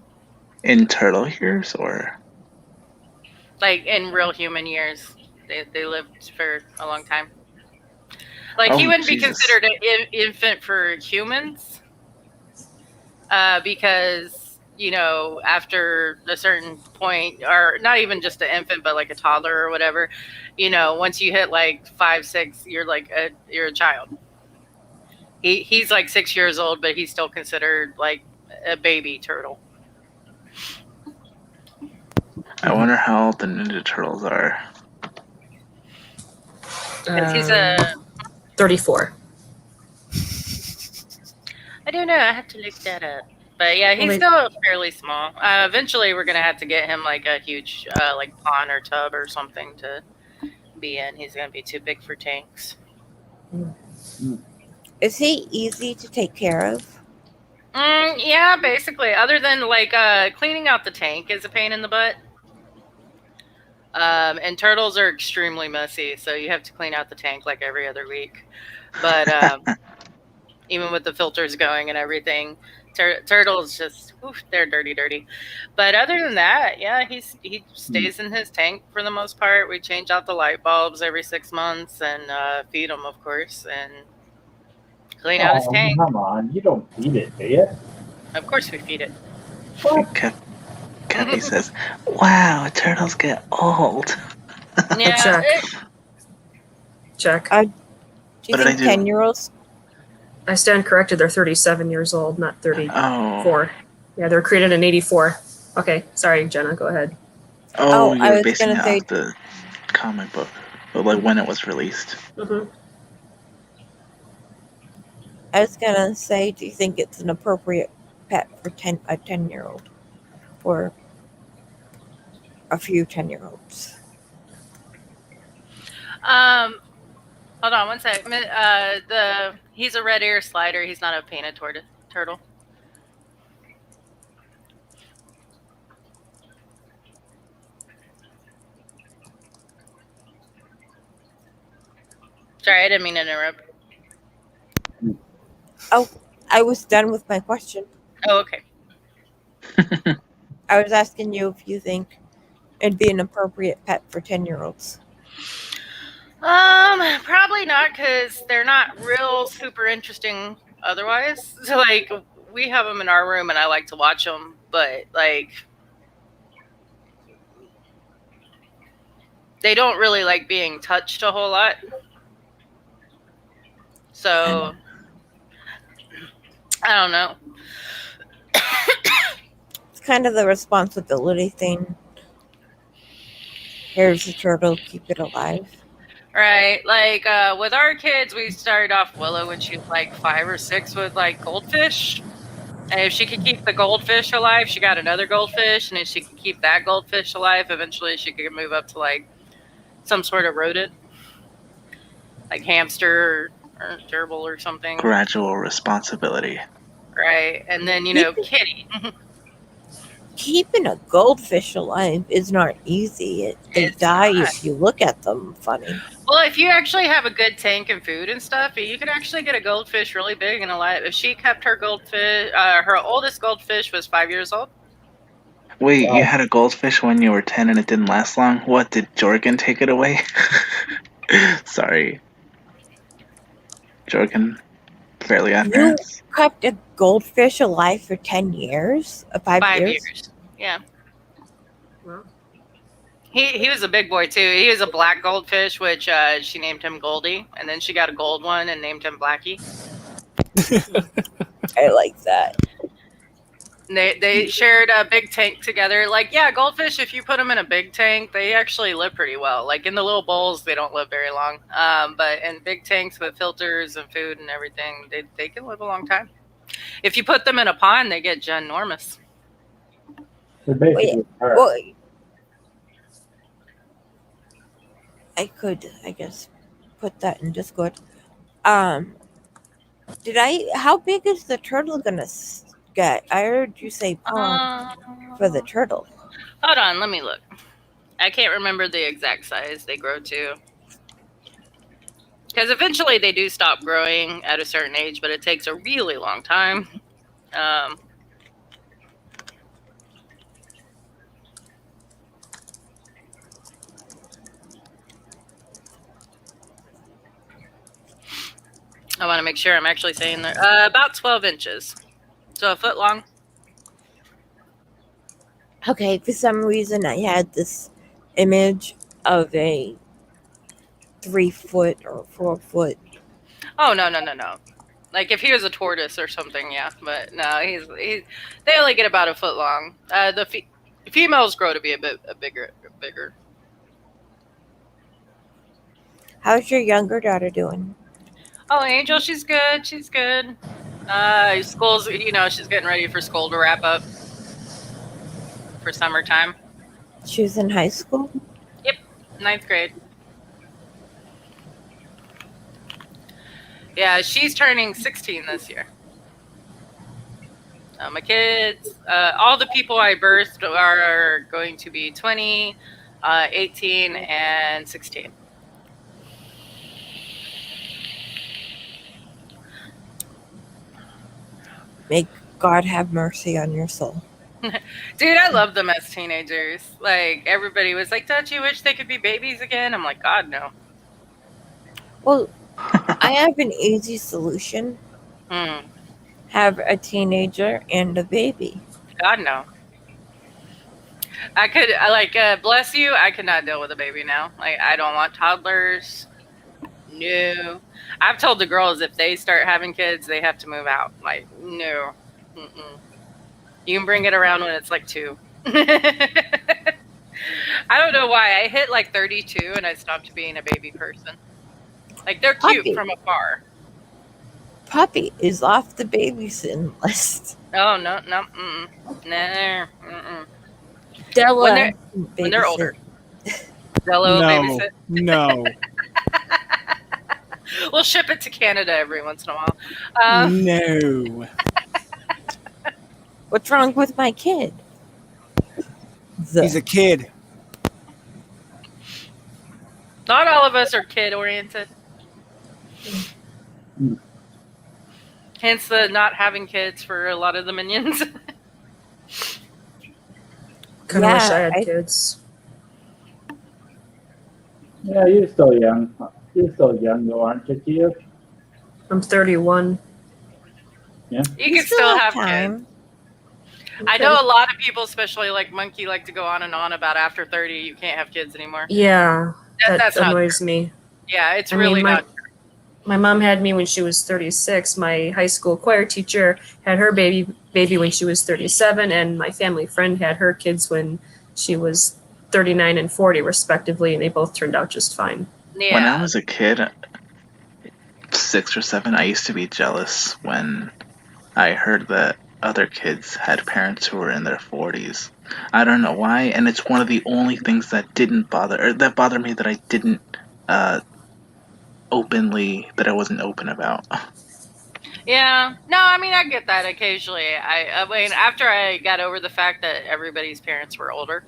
In turtle years, or Like in real human years, they lived for a long time. Like he oh wouldn't be Jesus, considered an infant for humans, because after a certain point, or not even just an infant, but like a toddler or whatever, once you hit like 5, 6, you're a child. He's like 6 years old, but he's still considered like a baby turtle. I wonder how old the Ninja Turtles are. 'Cause he's a 34. I don't know. I have to look that up. But yeah, he's Well, still fairly small. Eventually, we're gonna have to get him like a huge like pond or tub or something to be in. He's gonna be too big for tanks. Is he easy to take care of? Yeah, basically. Other than like cleaning out the tank is a pain in the butt. And turtles are extremely messy, so you have to clean out the tank like every other week. But even with the filters going and everything, turtles just they're dirty. But other than that, yeah, he stays in his tank for the most part. We change out the light bulbs every 6 months and feed him, of course, and clean out his tank. Come on, you don't feed it, do you? Of course, we feed it. Cappy says, "Wow, turtles get old." Yeah, Check. Do you What did I think do? 10-year-olds? I stand corrected. They're 37 years old, not 34. Oh, Yeah, they were created in 84. Okay, sorry, Jenna. Go ahead. oh, I you're was basing gonna it say- off the comic book, but like when it was released. Mm-hmm. I was gonna say, do you think it's an appropriate pet for a 10-year-old, or a few 10-year-olds? Hold on one sec. He's a red ear slider. He's not a painted turtle. Sorry, I didn't mean to interrupt. I was done with my question. Oh, okay. I was asking you if you think it'd be an appropriate pet for 10-year-olds. Probably not, because they're not real super interesting otherwise. So, like, we have them in our room, and I like to watch them, but like, they don't really like being touched a whole lot. So, I don't know. It's kind of the responsibility thing. Here's a turtle, keep it alive. Right, like with our kids, we started off Willow when she was like 5 or 6 with like goldfish, and if she could keep the goldfish alive, she got another goldfish, and if she could keep that goldfish alive, eventually she could move up to like some sort of rodent, like hamster or gerbil or something. Gradual responsibility. Right, and then kitty. Keeping a goldfish alive is not easy. They It's die not. if you look at them funny. Well, if you actually have a good tank and food and stuff, you could actually get a goldfish really big and alive. If she kept her goldfish, her oldest goldfish was 5 years old. Wait, Wow. you had a goldfish when you were 10 and it didn't last long? What, did Jorgen take it away? Sorry. Jorgen, fairly You advanced. kept a goldfish alive for 10 years? 5 years? Yeah. Well, He was a big boy too. He was a black goldfish, which she named him Goldie, and then she got a gold one and named him Blackie. I like that. And they shared a big tank together. Like, yeah, goldfish, if you put them in a big tank, they actually live pretty well. Like in the little bowls, they don't live very long. But in big tanks with filters and food and everything, they can live a long time. If you put them in a pond, they get ginormous. They're basically her. Well, I could, I guess, put that in Discord. How big is the turtle gonna get? I heard you say pond for the turtle. Hold on, let me look. I can't remember the exact size they grow to. Because eventually they do stop growing at a certain age, but it takes a really long time. I want to make sure I'm actually saying that. About 12 inches. So a foot long. Okay, for some reason I had this image of a 3 foot or 4 foot. Oh, no. Like if he was a tortoise or something, yeah. But no, they only get about a foot long. The females grow to be a bit bigger. How's your younger daughter doing? Oh, Angel, she's good. She's good. School's, she's getting ready for school to wrap up for summertime. She was in high school? Yep, 9th grade. Yeah, she's turning 16 this year. My kids, all the people I birthed are going to be 20, 18, and 16. May God have mercy on your soul. Dude, I love them as teenagers. Like, everybody was like, don't you wish they could be babies again? I'm like, God, no. Well, I have an easy solution. Have a teenager and a baby. God, no. Bless you, I could not deal with a baby now. Like, I don't want toddlers. No. I've told the girls if they start having kids, they have to move out. Like, no. Mm-mm. You can bring it around when it's like 2. I don't know why. I hit like 32 and I stopped being a baby person. Like, they're cute Puppy. from afar. Puppy is off the babysitting list. Oh, no. Mm-mm. No. Mm-mm. Della. When they're older. Dello babysit. No. We'll ship it to Canada every once in a while. No. What's wrong with my kid? He's a kid. Not all of us are kid-oriented. Hence the not having kids for a lot of the minions. Kind of wish I had kids. Yeah, you're still young. You're still young, though, aren't you, Kia? I'm 31. Yeah. You can still have time. Kids. I know a lot of people, especially like Monkey, like to go on and on about after 30, you can't have kids anymore. Yeah, that annoys me. Yeah, it's really not true. My mom had me when she was 36. My high school choir teacher had her baby when she was 37, and my family friend had her kids when she was 39 and 40, respectively, and they both turned out just fine. Yeah. When I was a kid, 6 or 7, I used to be jealous when I heard that other kids had parents who were in their 40s. I don't know why, and it's one of the only things that bothered me that I didn't that I wasn't open about. Yeah, no, I mean, I get that occasionally. I mean, after I got over the fact that everybody's parents were older,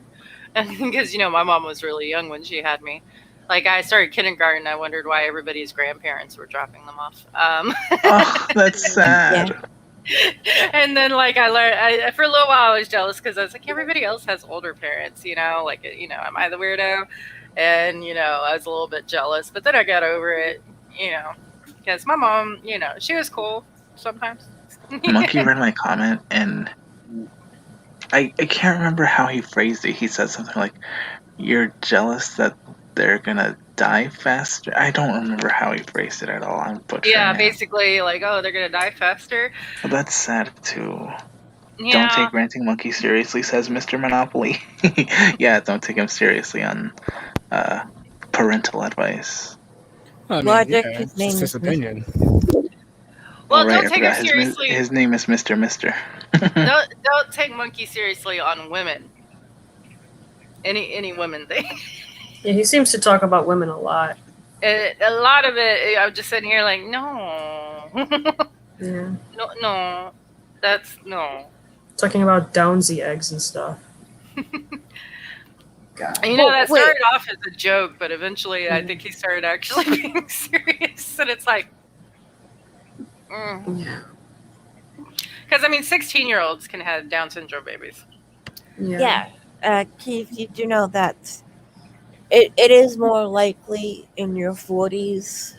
because, my mom was really young when she had me. Like, I started kindergarten, I wondered why everybody's grandparents were dropping them off. Oh, that's sad. Yeah. And then, like, I learned, for a little while I was jealous because I was like, everybody else has older parents, like, am I the weirdo? And, I was a little bit jealous, but then I got over it, because my mom, she was cool sometimes. Monkey read my comment, and I can't remember how he phrased it. He said something like, you're jealous that they're gonna die faster? I don't remember how he phrased it at all. I'm butchering it. Basically, like, oh, they're gonna die faster. Well, that's sad, too. Yeah. Don't take Ranting Monkey seriously, says Mr. Monopoly. Yeah, don't take him seriously on parental advice. I mean, it's just his opinion. Well, don't take him seriously. His name is Mr. Mister. Don't take Monkey seriously on women. Any women thing. Yeah, he seems to talk about women a lot. A lot of it, I'm just sitting here like, no. Yeah. No. That's no. Talking about Downsy eggs and stuff. God. That started off as a joke, but eventually I think he started actually being serious. And it's like, Yeah. Because, 16-year-olds can have Down syndrome babies. Yeah. Keith, you do know that it is more likely in your 40s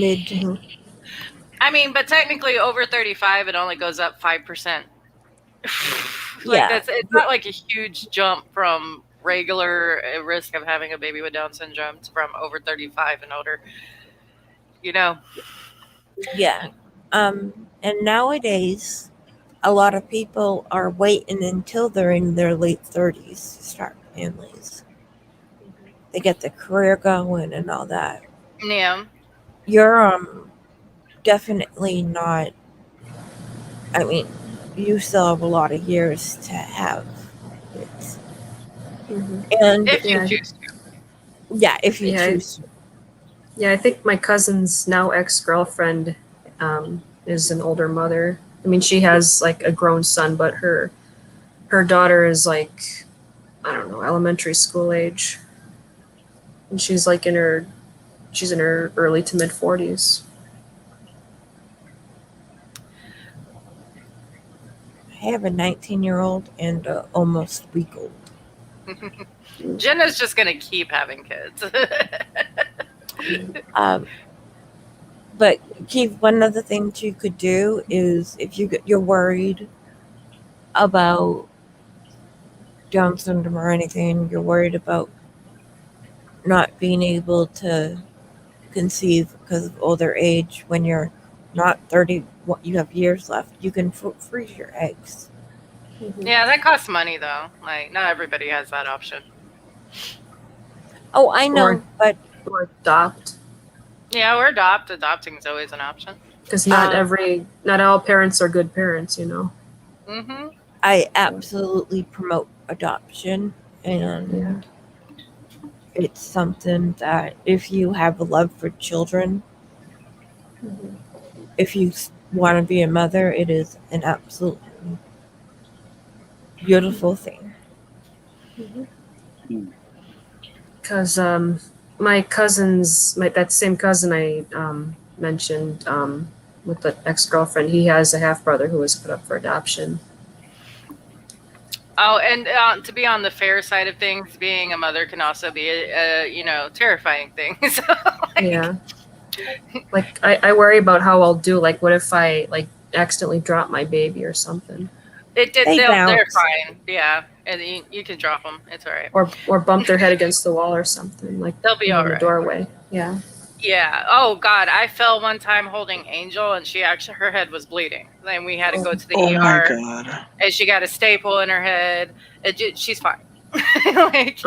mid to. I mean, but technically over 35, it only goes up 5%. Yeah. It's not like a huge jump from regular risk of having a baby with Down syndrome to from over 35 and older. You know? Yeah. And nowadays, a lot of people are waiting until they're in their late 30s to start families. They get the career going and all that. Yeah. You're definitely not. I mean, you still have a lot of years to have kids. And If you Yeah. choose to. yeah, if you Yeah. choose to. Yeah, I think my cousin's now ex-girlfriend is an older mother. I mean, she has like a grown son, but her daughter is like, I don't know, elementary school age, and she's in her early to mid 40s. I have a 19-year-old and a almost week-old. Jenna's just going to keep having kids. But Keith, one of the things you could do is if you're worried about Down syndrome or anything, you're worried about not being able to conceive because of older age. When you're not 30, you have years left. You can freeze your eggs. Yeah, that costs money though. Like, not everybody has that option. Oh, I know, but Or adopt, Yeah, or adopt. Adopting is always an option. because not all parents are good parents, you know. Mm-hmm. I absolutely promote adoption, and it's something that if you have a love for children, if you want to be a mother, it is an absolutely beautiful thing. Because my cousins, that same cousin I mentioned with the ex-girlfriend, he has a half brother who was put up for adoption. Oh, and to be on the fair side of things, being a mother can also be a terrifying thing. So, Yeah. Like I worry about how I'll do. Like, what if I accidentally drop my baby or something, They they're bounce. fine. Yeah, and you can drop them. It's all right. or bump their head against the wall or something, like They'll be in all the right. doorway. Yeah. Yeah. Oh God, I fell one time holding Angel, and her head was bleeding. Then we had to go to the Oh my ER, god. and she got a staple in her head. She's fine. Like,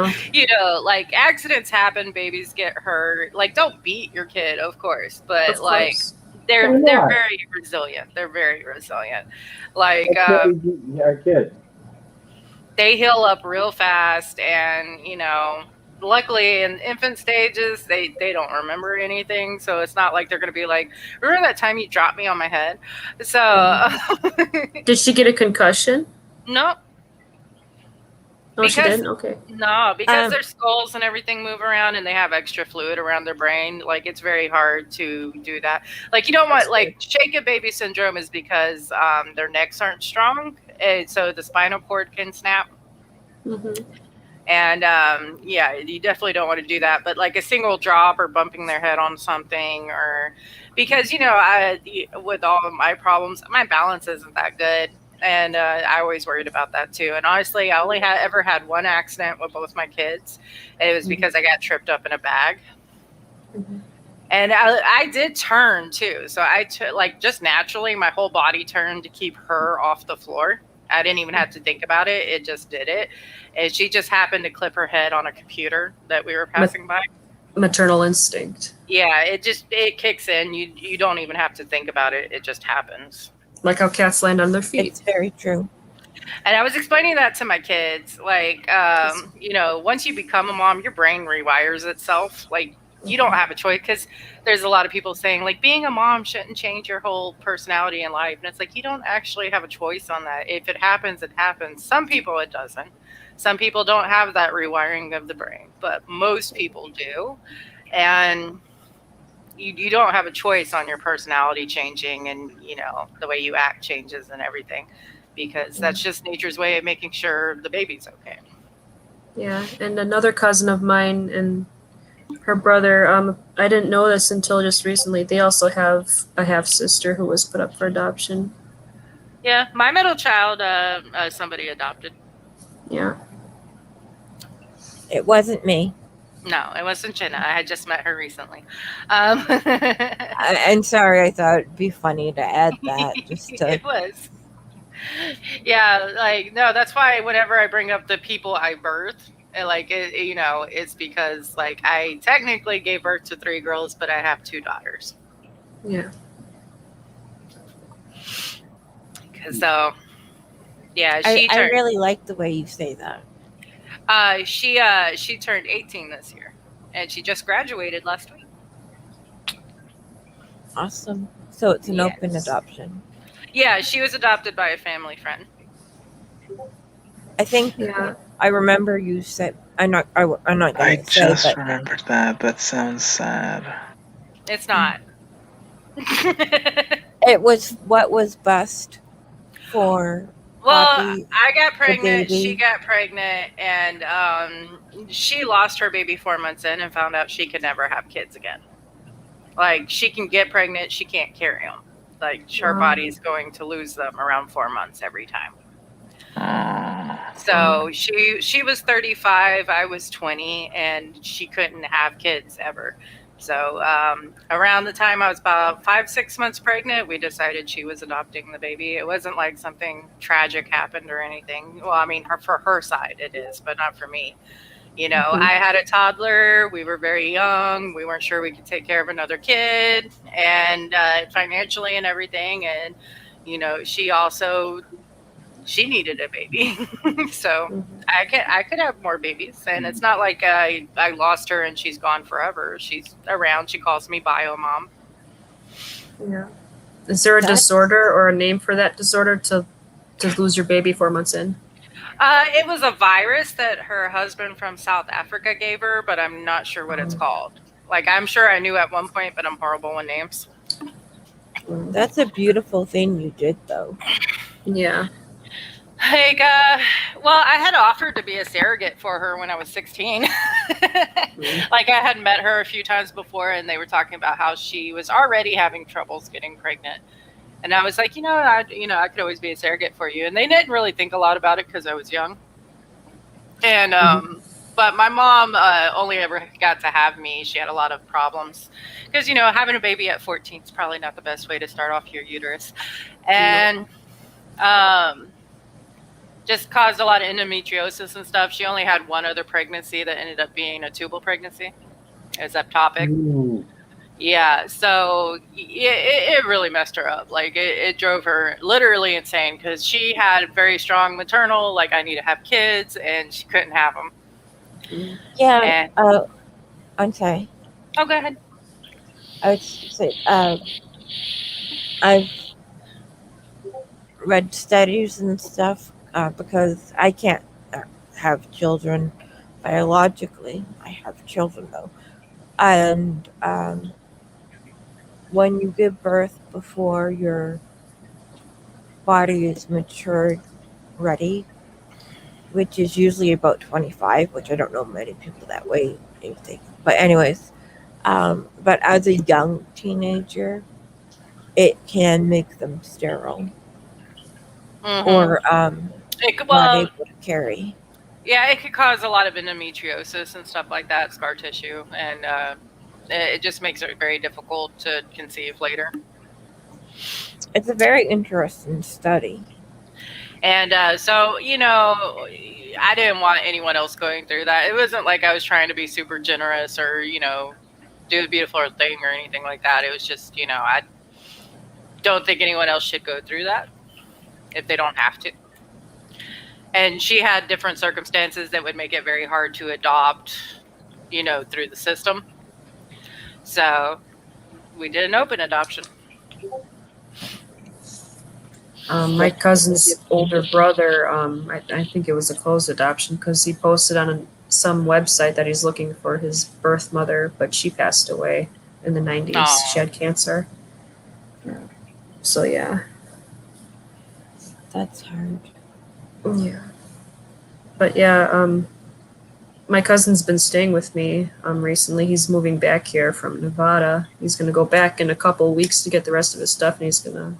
like accidents happen, babies get hurt. Like, don't beat your kid, of course, but Of like course. they're Why not? very resilient. They're very resilient. Like Our kids. they heal up real fast, and luckily in infant stages they don't remember anything, so it's not like they're going to be like, remember that time you dropped me on my head? So Did she get a concussion? no. No, she Because- didn't. Okay. No, because their skulls and everything move around and they have extra fluid around their brain. Like, it's very hard to do that. Like, you don't want, like, shaken baby syndrome is because their necks aren't strong. And so the spinal cord can snap. Mm-hmm. And yeah, you definitely don't want to do that. But like a single drop or bumping their head on something, or because, with all of my problems, my balance isn't that good. And I always worried about that too. And honestly, I only ever had one accident with both my kids. It was because I got tripped up in a bag. Mm-hmm. And I did turn too. So just naturally, my whole body turned to keep her off the floor. I didn't even have to think about it. It just did it. And she just happened to clip her head on a computer that we were passing by. Maternal instinct. Yeah, it kicks in. You don't even have to think about it. It just happens. Like how cats land on their feet. It's very true. And I was explaining that to my kids. Like, once you become a mom, your brain rewires itself. Like, you don't have a choice, because there's a lot of people saying, like, being a mom shouldn't change your whole personality in life. And it's like, you don't actually have a choice on that. If it happens, it happens. Some people, it doesn't. Some people don't have that rewiring of the brain, but most people do. And you don't have a choice on your personality changing, and, the way you act changes and everything, because that's just nature's way of making sure the baby's okay. Yeah, and another cousin of mine, and her brother. I didn't know this until just recently. They also have a half sister who was put up for adoption. Yeah, my middle child, somebody adopted. Yeah. It wasn't me. No, it wasn't Jenna. I had just met her recently. I'm sorry. I thought it'd be funny to add that. Just to. It was. Yeah, like no, that's why whenever I bring up the people I birthed, it's because like I technically gave birth to 3 girls, but I have 2 daughters. Yeah. So, yeah, I really like the way you say that. She turned 18 this year, and she just graduated last week. Awesome. So it's an Yes. open adoption. Yeah, she was adopted by a family friend. I think. Yeah. I remember you said. I'm not I going to say. just But remembered that. That sounds sad. It's not. it was what was best for. Well, Poppy, I got pregnant, baby. she got pregnant, and she lost her baby 4 months in and found out she could never have kids again. Like, she can get pregnant, she can't carry them. Like, her Wow. body's going to lose them around 4 months every time. Aw. So she was 35, I was 20, and she couldn't have kids ever. So around the time I was about 5-6 months pregnant, we decided she was adopting the baby. It wasn't like something tragic happened or anything. Well, I mean, for her side it is, but not for me. You know, Mhm. I had a toddler. We were very young. We weren't sure we could take care of another kid, and financially and everything. And you know, she needed a baby. So Mhm. I could have more babies, and it's not like I lost her and she's gone forever. She's around. She calls me bio mom. Yeah. Is there a That's- disorder or a name for that disorder to lose your baby 4 months in? It was a virus that her husband from South Africa gave her, but I'm not sure what it's called. Like, I'm sure I knew at one point, but I'm horrible with names. That's a beautiful thing you did, though. Yeah. Like, well, I had offered to be a surrogate for her when I was 16. Like, I had met her a few times before, and they were talking about how she was already having troubles getting pregnant. And I was like, I could always be a surrogate for you. And they didn't really think a lot about it because I was young. And but my mom only ever got to have me. She had a lot of problems because having a baby at 14 is probably not the best way to start off your uterus, and just caused a lot of endometriosis and stuff. She only had one other pregnancy that ended up being a tubal pregnancy. It was ectopic. Ooh. Yeah, so it really messed her up. Like, it drove her literally insane because she had very strong maternal, like, I need to have kids, and she couldn't have them. Yeah. And, I'm sorry. oh, go ahead. I would say I've read studies and stuff because I can't have children biologically. I have children though, and when you give birth before your body is matured, ready, which is usually about 25, which I don't know many people that way. But anyways, but as a young teenager, it can make them sterile or not able to carry. Yeah, it could cause a lot of endometriosis and stuff like that, scar tissue, and it just makes it very difficult to conceive later. It's a very interesting study. And so, I didn't want anyone else going through that. It wasn't like I was trying to be super generous or, do the beautiful thing or anything like that. It was just, I don't think anyone else should go through that if they don't have to. And she had different circumstances that would make it very hard to adopt, through the system. So we did an open adoption. My cousin's older brother, I think it was a closed adoption because he posted on some website that he's looking for his birth mother, but she passed away in the 90s. Aww. She had cancer. So, yeah. That's hard. Yeah. But, yeah, my cousin's been staying with me recently. He's moving back here from Nevada. He's going to go back in a couple weeks to get the rest of his stuff, and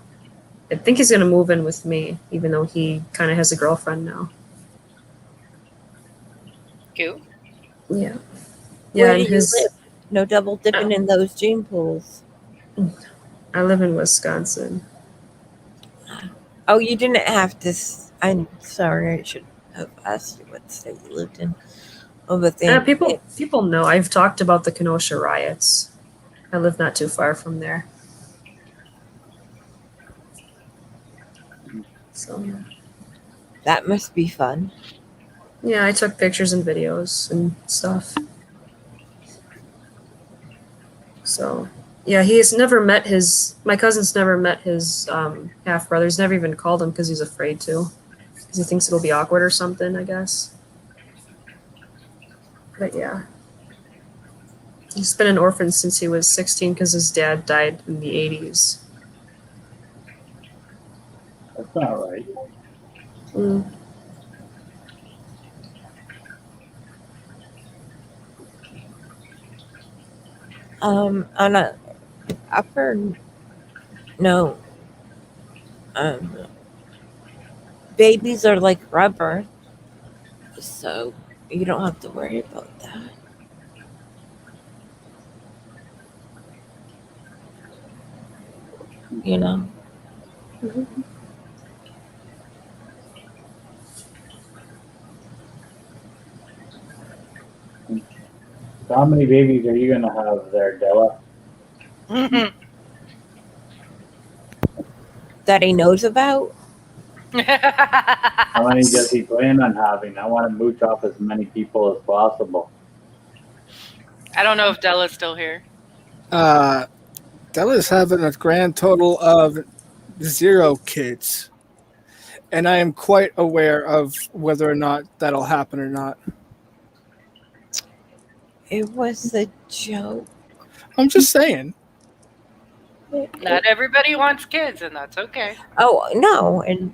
I think he's going to move in with me, even though he kind of has a girlfriend now. Cute. Yeah. Where Yeah, do you live? No double dipping in those gene pools. I live in Wisconsin. Oh, you didn't have to. I'm sorry. I should have asked you what state you lived in. Oh, but People know. I've talked about the Kenosha riots. I live not too far from there. So that must be fun. yeah, I took pictures and videos and stuff. So yeah, my cousin's never met his half brother. He's never even called him because he's afraid to. Because he thinks it'll be awkward or something, I guess. But yeah. He's been an orphan since he was 16 because his dad died in the 80s. That's not right. Mm. On a upper no. Babies are like rubber, so you don't have to worry about that. You know. Mm-hmm. So how many babies are you gonna have there, Della? That he knows about? How many does he plan on having? I want to mooch off as many people as possible. I don't know if Della's still here. Della's having a grand total of 0 kids. And I am quite aware of whether or not that'll happen or not. It was a joke. I'm just saying. Not everybody wants kids, and that's okay. Oh, no. And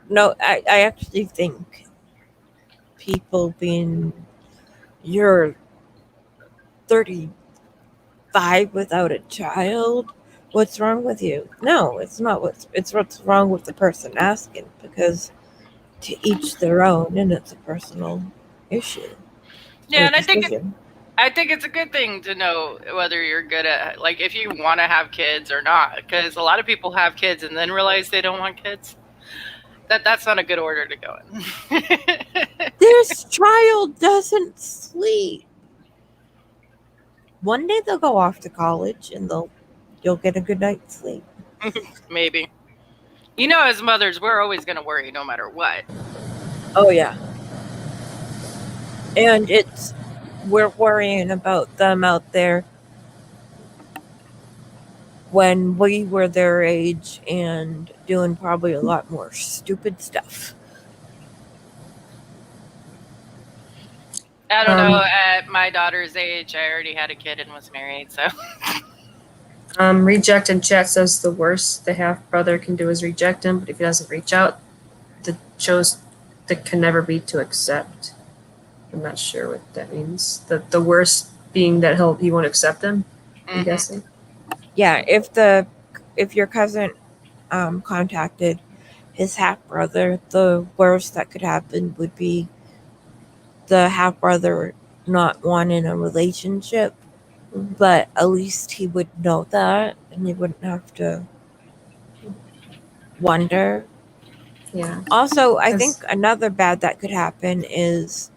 no, I actually think people being, you're 35 without a child, what's wrong with you? No, it's not what's wrong with the person asking, because to each their own, and it's a personal issue. Yeah, and I think it's a good thing to know whether you're good at, like, if you want to have kids or not, because a lot of people have kids and then realize they don't want kids. That's not a good order to go in. This child doesn't sleep. One day they'll go off to college and you'll get a good night's sleep. Maybe. You know, as mothers, we're always going to worry no matter what. Oh yeah. And we're worrying about them out there when we were their age and doing probably a lot more stupid stuff. I don't know. At my daughter's age, I already had a kid and was married, so. Reject in chat says the worst the half brother can do is reject him, but if he doesn't reach out, the chose that can never be to accept. I'm not sure what that means. The worst being that he won't accept him. I'm guessing. Yeah, if your cousin contacted his half brother, the worst that could happen would be the half brother not wanting a relationship. But at least he would know that, and he wouldn't have to wonder. Yeah. Also, I think another bad that could happen is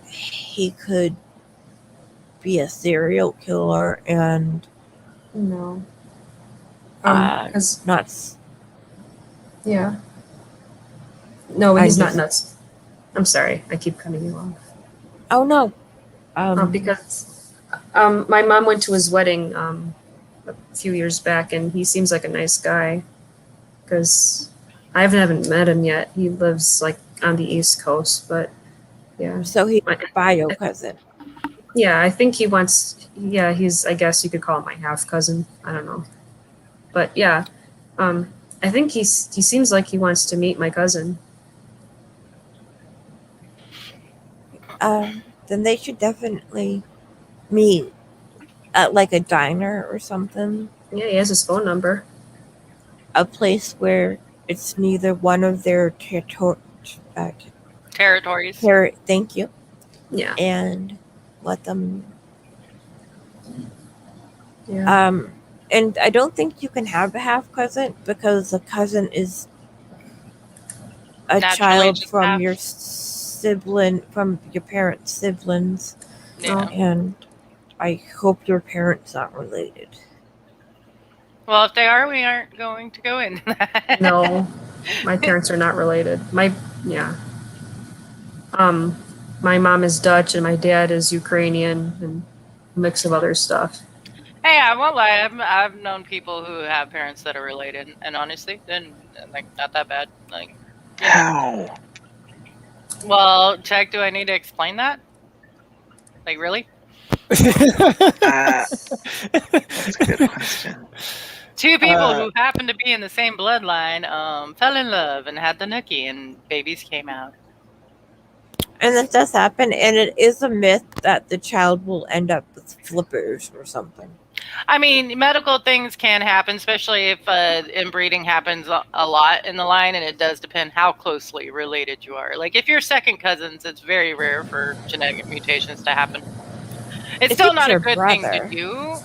he could be a serial killer and No. nuts. Yeah. No, he's not nuts. I'm sorry, I keep cutting you off. Oh no. Because my mom went to his wedding a few years back, and he seems like a nice guy. Because I haven't met him yet. He lives like on the East Coast, but yeah. So he's my bio cousin. Yeah, I think he wants. Yeah, I guess you could call him my half cousin. I don't know, but yeah, I think he seems like he wants to meet my cousin. then they should definitely meet at like a diner or something. Yeah, he has his phone number. A place where it's neither one of their Territories. thank you, Yeah. and let them. Yeah. And I don't think you can have a half cousin because a cousin is a Naturally child just from half. your sibling, from your parents' siblings, Yeah. and I hope your parents aren't related. Well, if they are, we aren't going to go into that. No, my parents are not related. My mom is Dutch and my dad is Ukrainian and a mix of other stuff. Hey, I won't lie. I've known people who have parents that are related, and honestly, then like not that bad. Like, you know. How? Well, Check. Do I need to explain that? Like, really? That's a good question. Two people who happen to be in the same bloodline fell in love and had the nookie, and babies came out. And that does happen, and it is a myth that the child will end up with flippers or something. I mean, medical things can happen, especially if inbreeding happens a lot in the line, and it does depend how closely related you are. Like, if you're second cousins, it's very rare for genetic mutations to happen. It's If still it's not a your good thing to brother. do.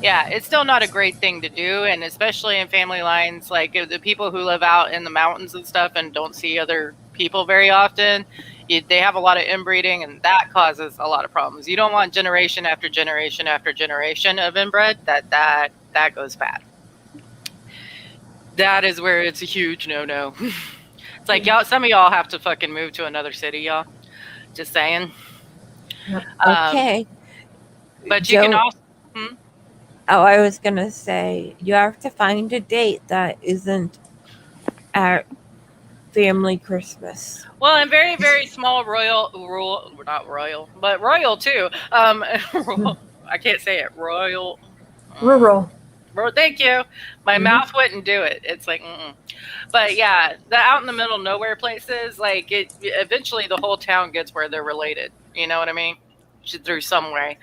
Yeah, it's still not a great thing to do, and especially in family lines, like the people who live out in the mountains and stuff and don't see other people very often, they have a lot of inbreeding, and that causes a lot of problems. You don't want generation after generation after generation of inbred. That goes bad. That is where it's a huge no-no. It's like y'all, some of y'all have to fucking move to another city, y'all. Just saying. Yep. Okay. But you can also. Oh, I was gonna say you have to find a date that isn't at family Christmas. Well, and very, very small rural, not royal, but royal too. I can't say it. Rural. Thank you. My mouth wouldn't do it. It's like, but yeah, the out in the middle of nowhere places, like it. Eventually, the whole town gets where they're related. You know what I mean? Through some way.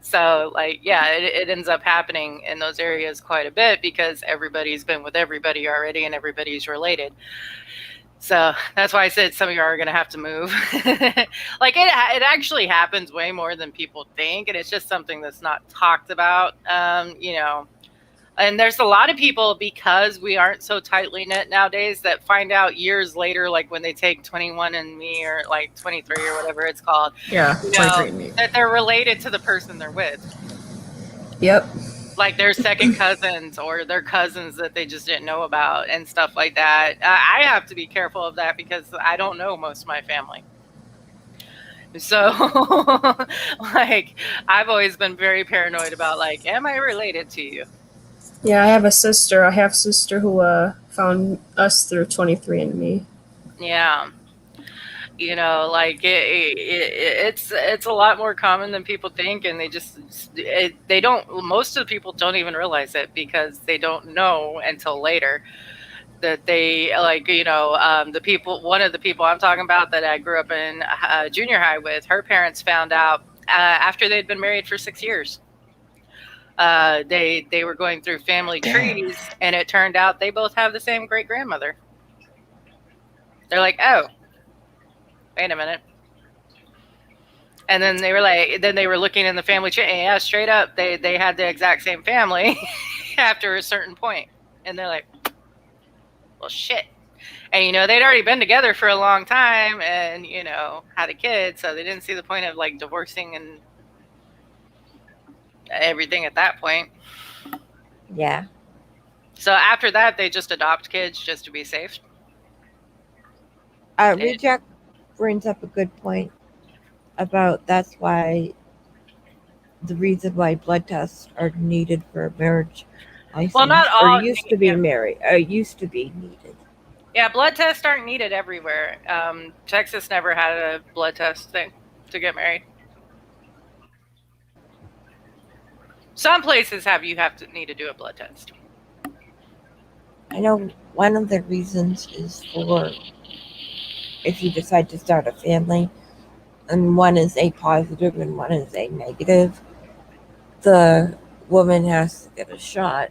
So, like, yeah, it ends up happening in those areas quite a bit because everybody's been with everybody already and everybody's related. So that's why I said some of you are going to have to move. Like, it actually happens way more than people think, and it's just something that's not talked about, you know. And there's a lot of people, because we aren't so tightly knit nowadays, that find out years later, like when they take 21andMe or like 23 or whatever it's called. Yeah, you know, that they're related to the person they're with. Yep. Like their second cousins or their cousins that they just didn't know about and stuff like that. I have to be careful of that because I don't know most of my family. So, like, I've always been very paranoid about, like, am I related to you? Yeah, I have a sister, a half sister who found us through 23andMe. Yeah. You know, like it's a lot more common than people think, and they don't. Most of the people don't even realize it because they don't know until later that they, like, you know, one of the people I'm talking about that I grew up in junior high with, her parents found out after they'd been married for 6 years. They were going through family trees, and it turned out they both have the same great grandmother. They're like, oh, wait a minute. And then they were looking in the family tree, and yeah, straight up, they had the exact same family after a certain point. And they're like, well, shit. And, you know, they'd already been together for a long time and, you know, had a kid, so they didn't see the point of, like, divorcing and everything at that point. Yeah. So after that, they just adopt kids just to be safe. Reject brings up a good point about that's why the reason why blood tests are needed for a marriage license. Well, not all. Or used to be needed. Yeah, blood tests aren't needed everywhere. Texas never had a blood test thing to get married. Some places you have to need to do a blood test. I know one of the reasons is for if you decide to start a family, and one is A positive and one is A negative, the woman has to get a shot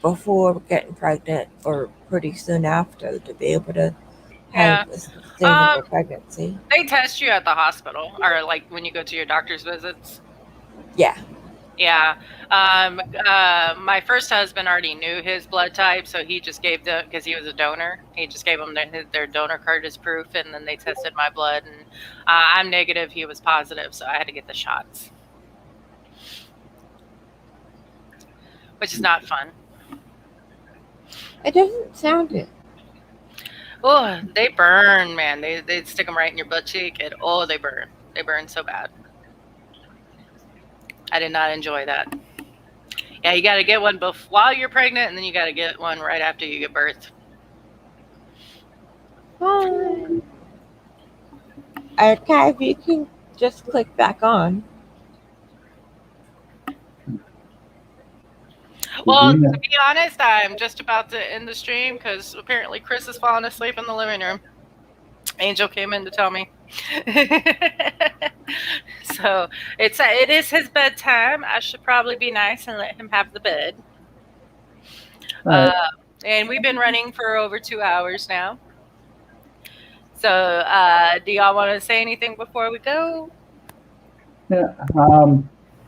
before getting pregnant or pretty soon after to be able to Yeah. have a sustainable pregnancy. They test you at the hospital, or like when you go to your doctor's visits. Yeah. Yeah. My first husband already knew his blood type, so he just gave them, because he was a donor, he just gave them their donor card as proof, and then they tested my blood, and I'm negative, he was positive, so I had to get the shots, which is not fun. It doesn't sound it. Oh, they burn, man. They stick them right in your butt cheek, and oh, they burn. They burn so bad. I did not enjoy that. Yeah, you got to get one while you're pregnant, and then you got to get one right after you give birth. Archive, you can just click back on. Well, to be honest, I'm just about to end the stream because apparently Chris is falling asleep in the living room. Angel came in to tell me. So it is his bedtime. I should probably be nice and let him have the bed. And we've been running for over 2 hours now. So do y'all want to say anything before we go? Yeah.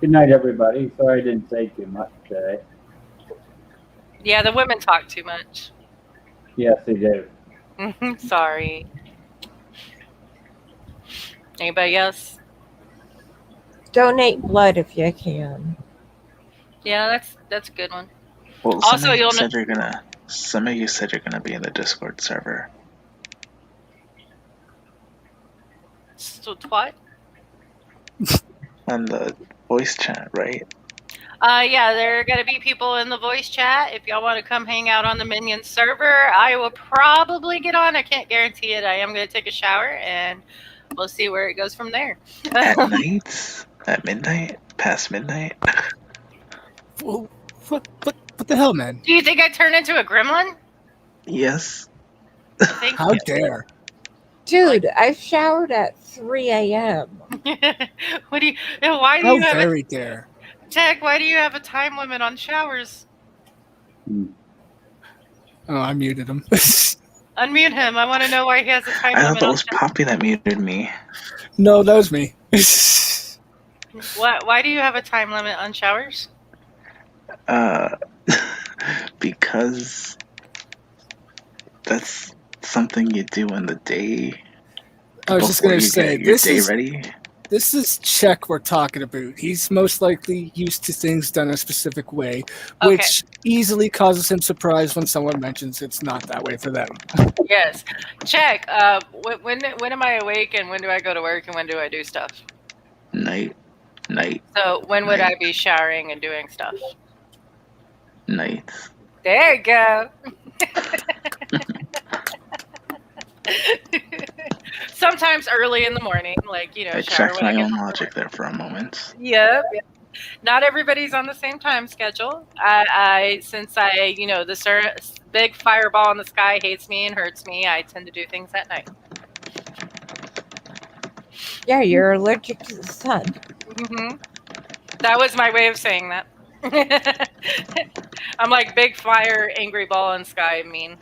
Good night, everybody. Sorry I didn't say too much today. Yeah, the women talk too much. Yes, they do. Sorry. Anybody else? Donate blood if you can. Yeah, that's a good one. Well, Also, some of you you'll said you're gonna be in the Discord server. So what? On the voice chat, right? Yeah, there are going to be people in the voice chat. If y'all want to come hang out on the Minions server, I will probably get on. I can't guarantee it. I am going to take a shower, and we'll see where it goes from there. At night? At midnight? Past midnight? What the hell, man? Do you think I turned into a gremlin? Yes. Thank How dare? Dude, I showered at 3 a.m. What do you? Why do How you have very dare? Jack? Why do you have a time limit on showers? Oh, I muted him. Unmute him. I want to know why he has a time I thought limit that on was showers. Poppy that muted me. No, that was me. Why do you have a time limit on showers? Because that's something you do in the day. I was just going to say, your day ready. This is Czech we're talking about. He's most likely used to things done a specific way, which easily causes him surprise when someone mentions it's not that way for them. Yes. Check. When am I awake, and when do I go to work, and when do I do stuff? Night. So when would I be showering and doing stuff? Night. There you go. Sometimes early in the morning, like, I shower checked when I my get own home. logic there for a moment. Yep. Not everybody's on the same time schedule. Since the big fireball in the sky hates me and hurts me, I tend to do things at night. Yeah, you're allergic to the sun. Mm-hmm. That was my way of saying that. I'm like big fire, angry ball in sky mean.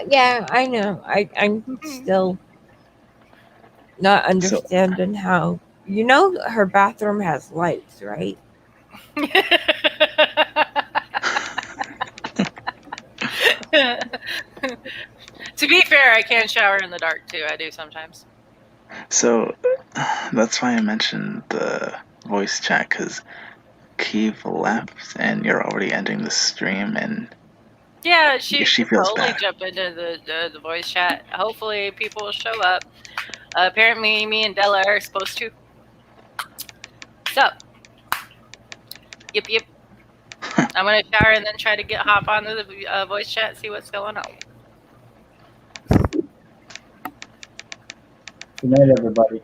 Yeah, I know. I'm still not understanding how. Her bathroom has lights, right? To be fair, I can shower in the dark too. I do sometimes. So that's why I mentioned the voice chat, because Keeve left and you're already ending the stream, and yeah, she feels totally bad. jump into the voice chat. Hopefully, people will show up. Apparently, me and Della are supposed to. So, yep. I'm gonna shower and then try to hop onto the voice chat and see what's going on. Good night, everybody.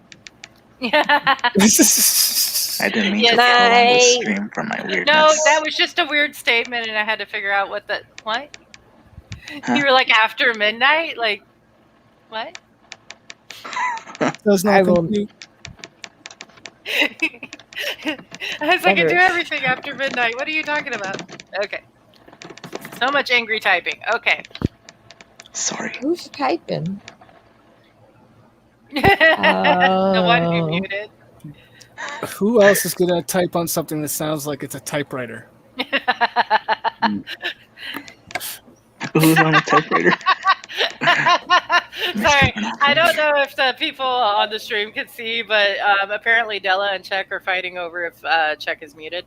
I didn't mean to pull on the stream for my weirdness. No, that was just a weird statement, and I had to figure out what. Huh? You were like after midnight, like what? Does I not will- compute. I can do Better. everything after midnight. What are you talking about? Okay. So much angry typing. Okay. Sorry. Who's typing? The one who Oh. muted. Who else is gonna type on something that sounds like it's a typewriter? Who's on a typewriter? Sorry, I don't know if the people on the stream can see, but apparently Della and Czech are fighting over if Czech is muted.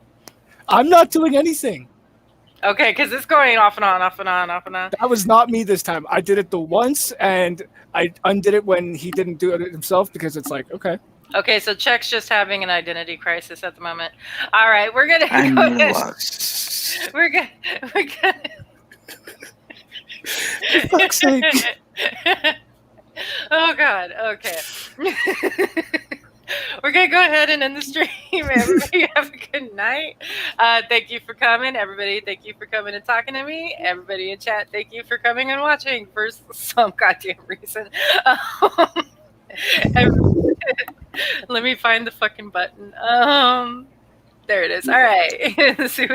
I'm not doing anything. Okay, because it's going off and on, off and on, off and on. That was not me this time. I did it the once, and I undid it when he didn't do it himself because it's like, okay. Okay, so Czech's just having an identity crisis at the moment. All right, we're gonna I go knew ahead. what. We're gonna. For fuck's sake. Oh God. Okay. We're gonna go ahead and end the stream. Everybody have a good night. Thank you for coming, everybody. Thank you for coming and talking to me. Everybody in chat, thank you for coming and watching for some goddamn reason. Let me find the fucking button. There it is. All right. See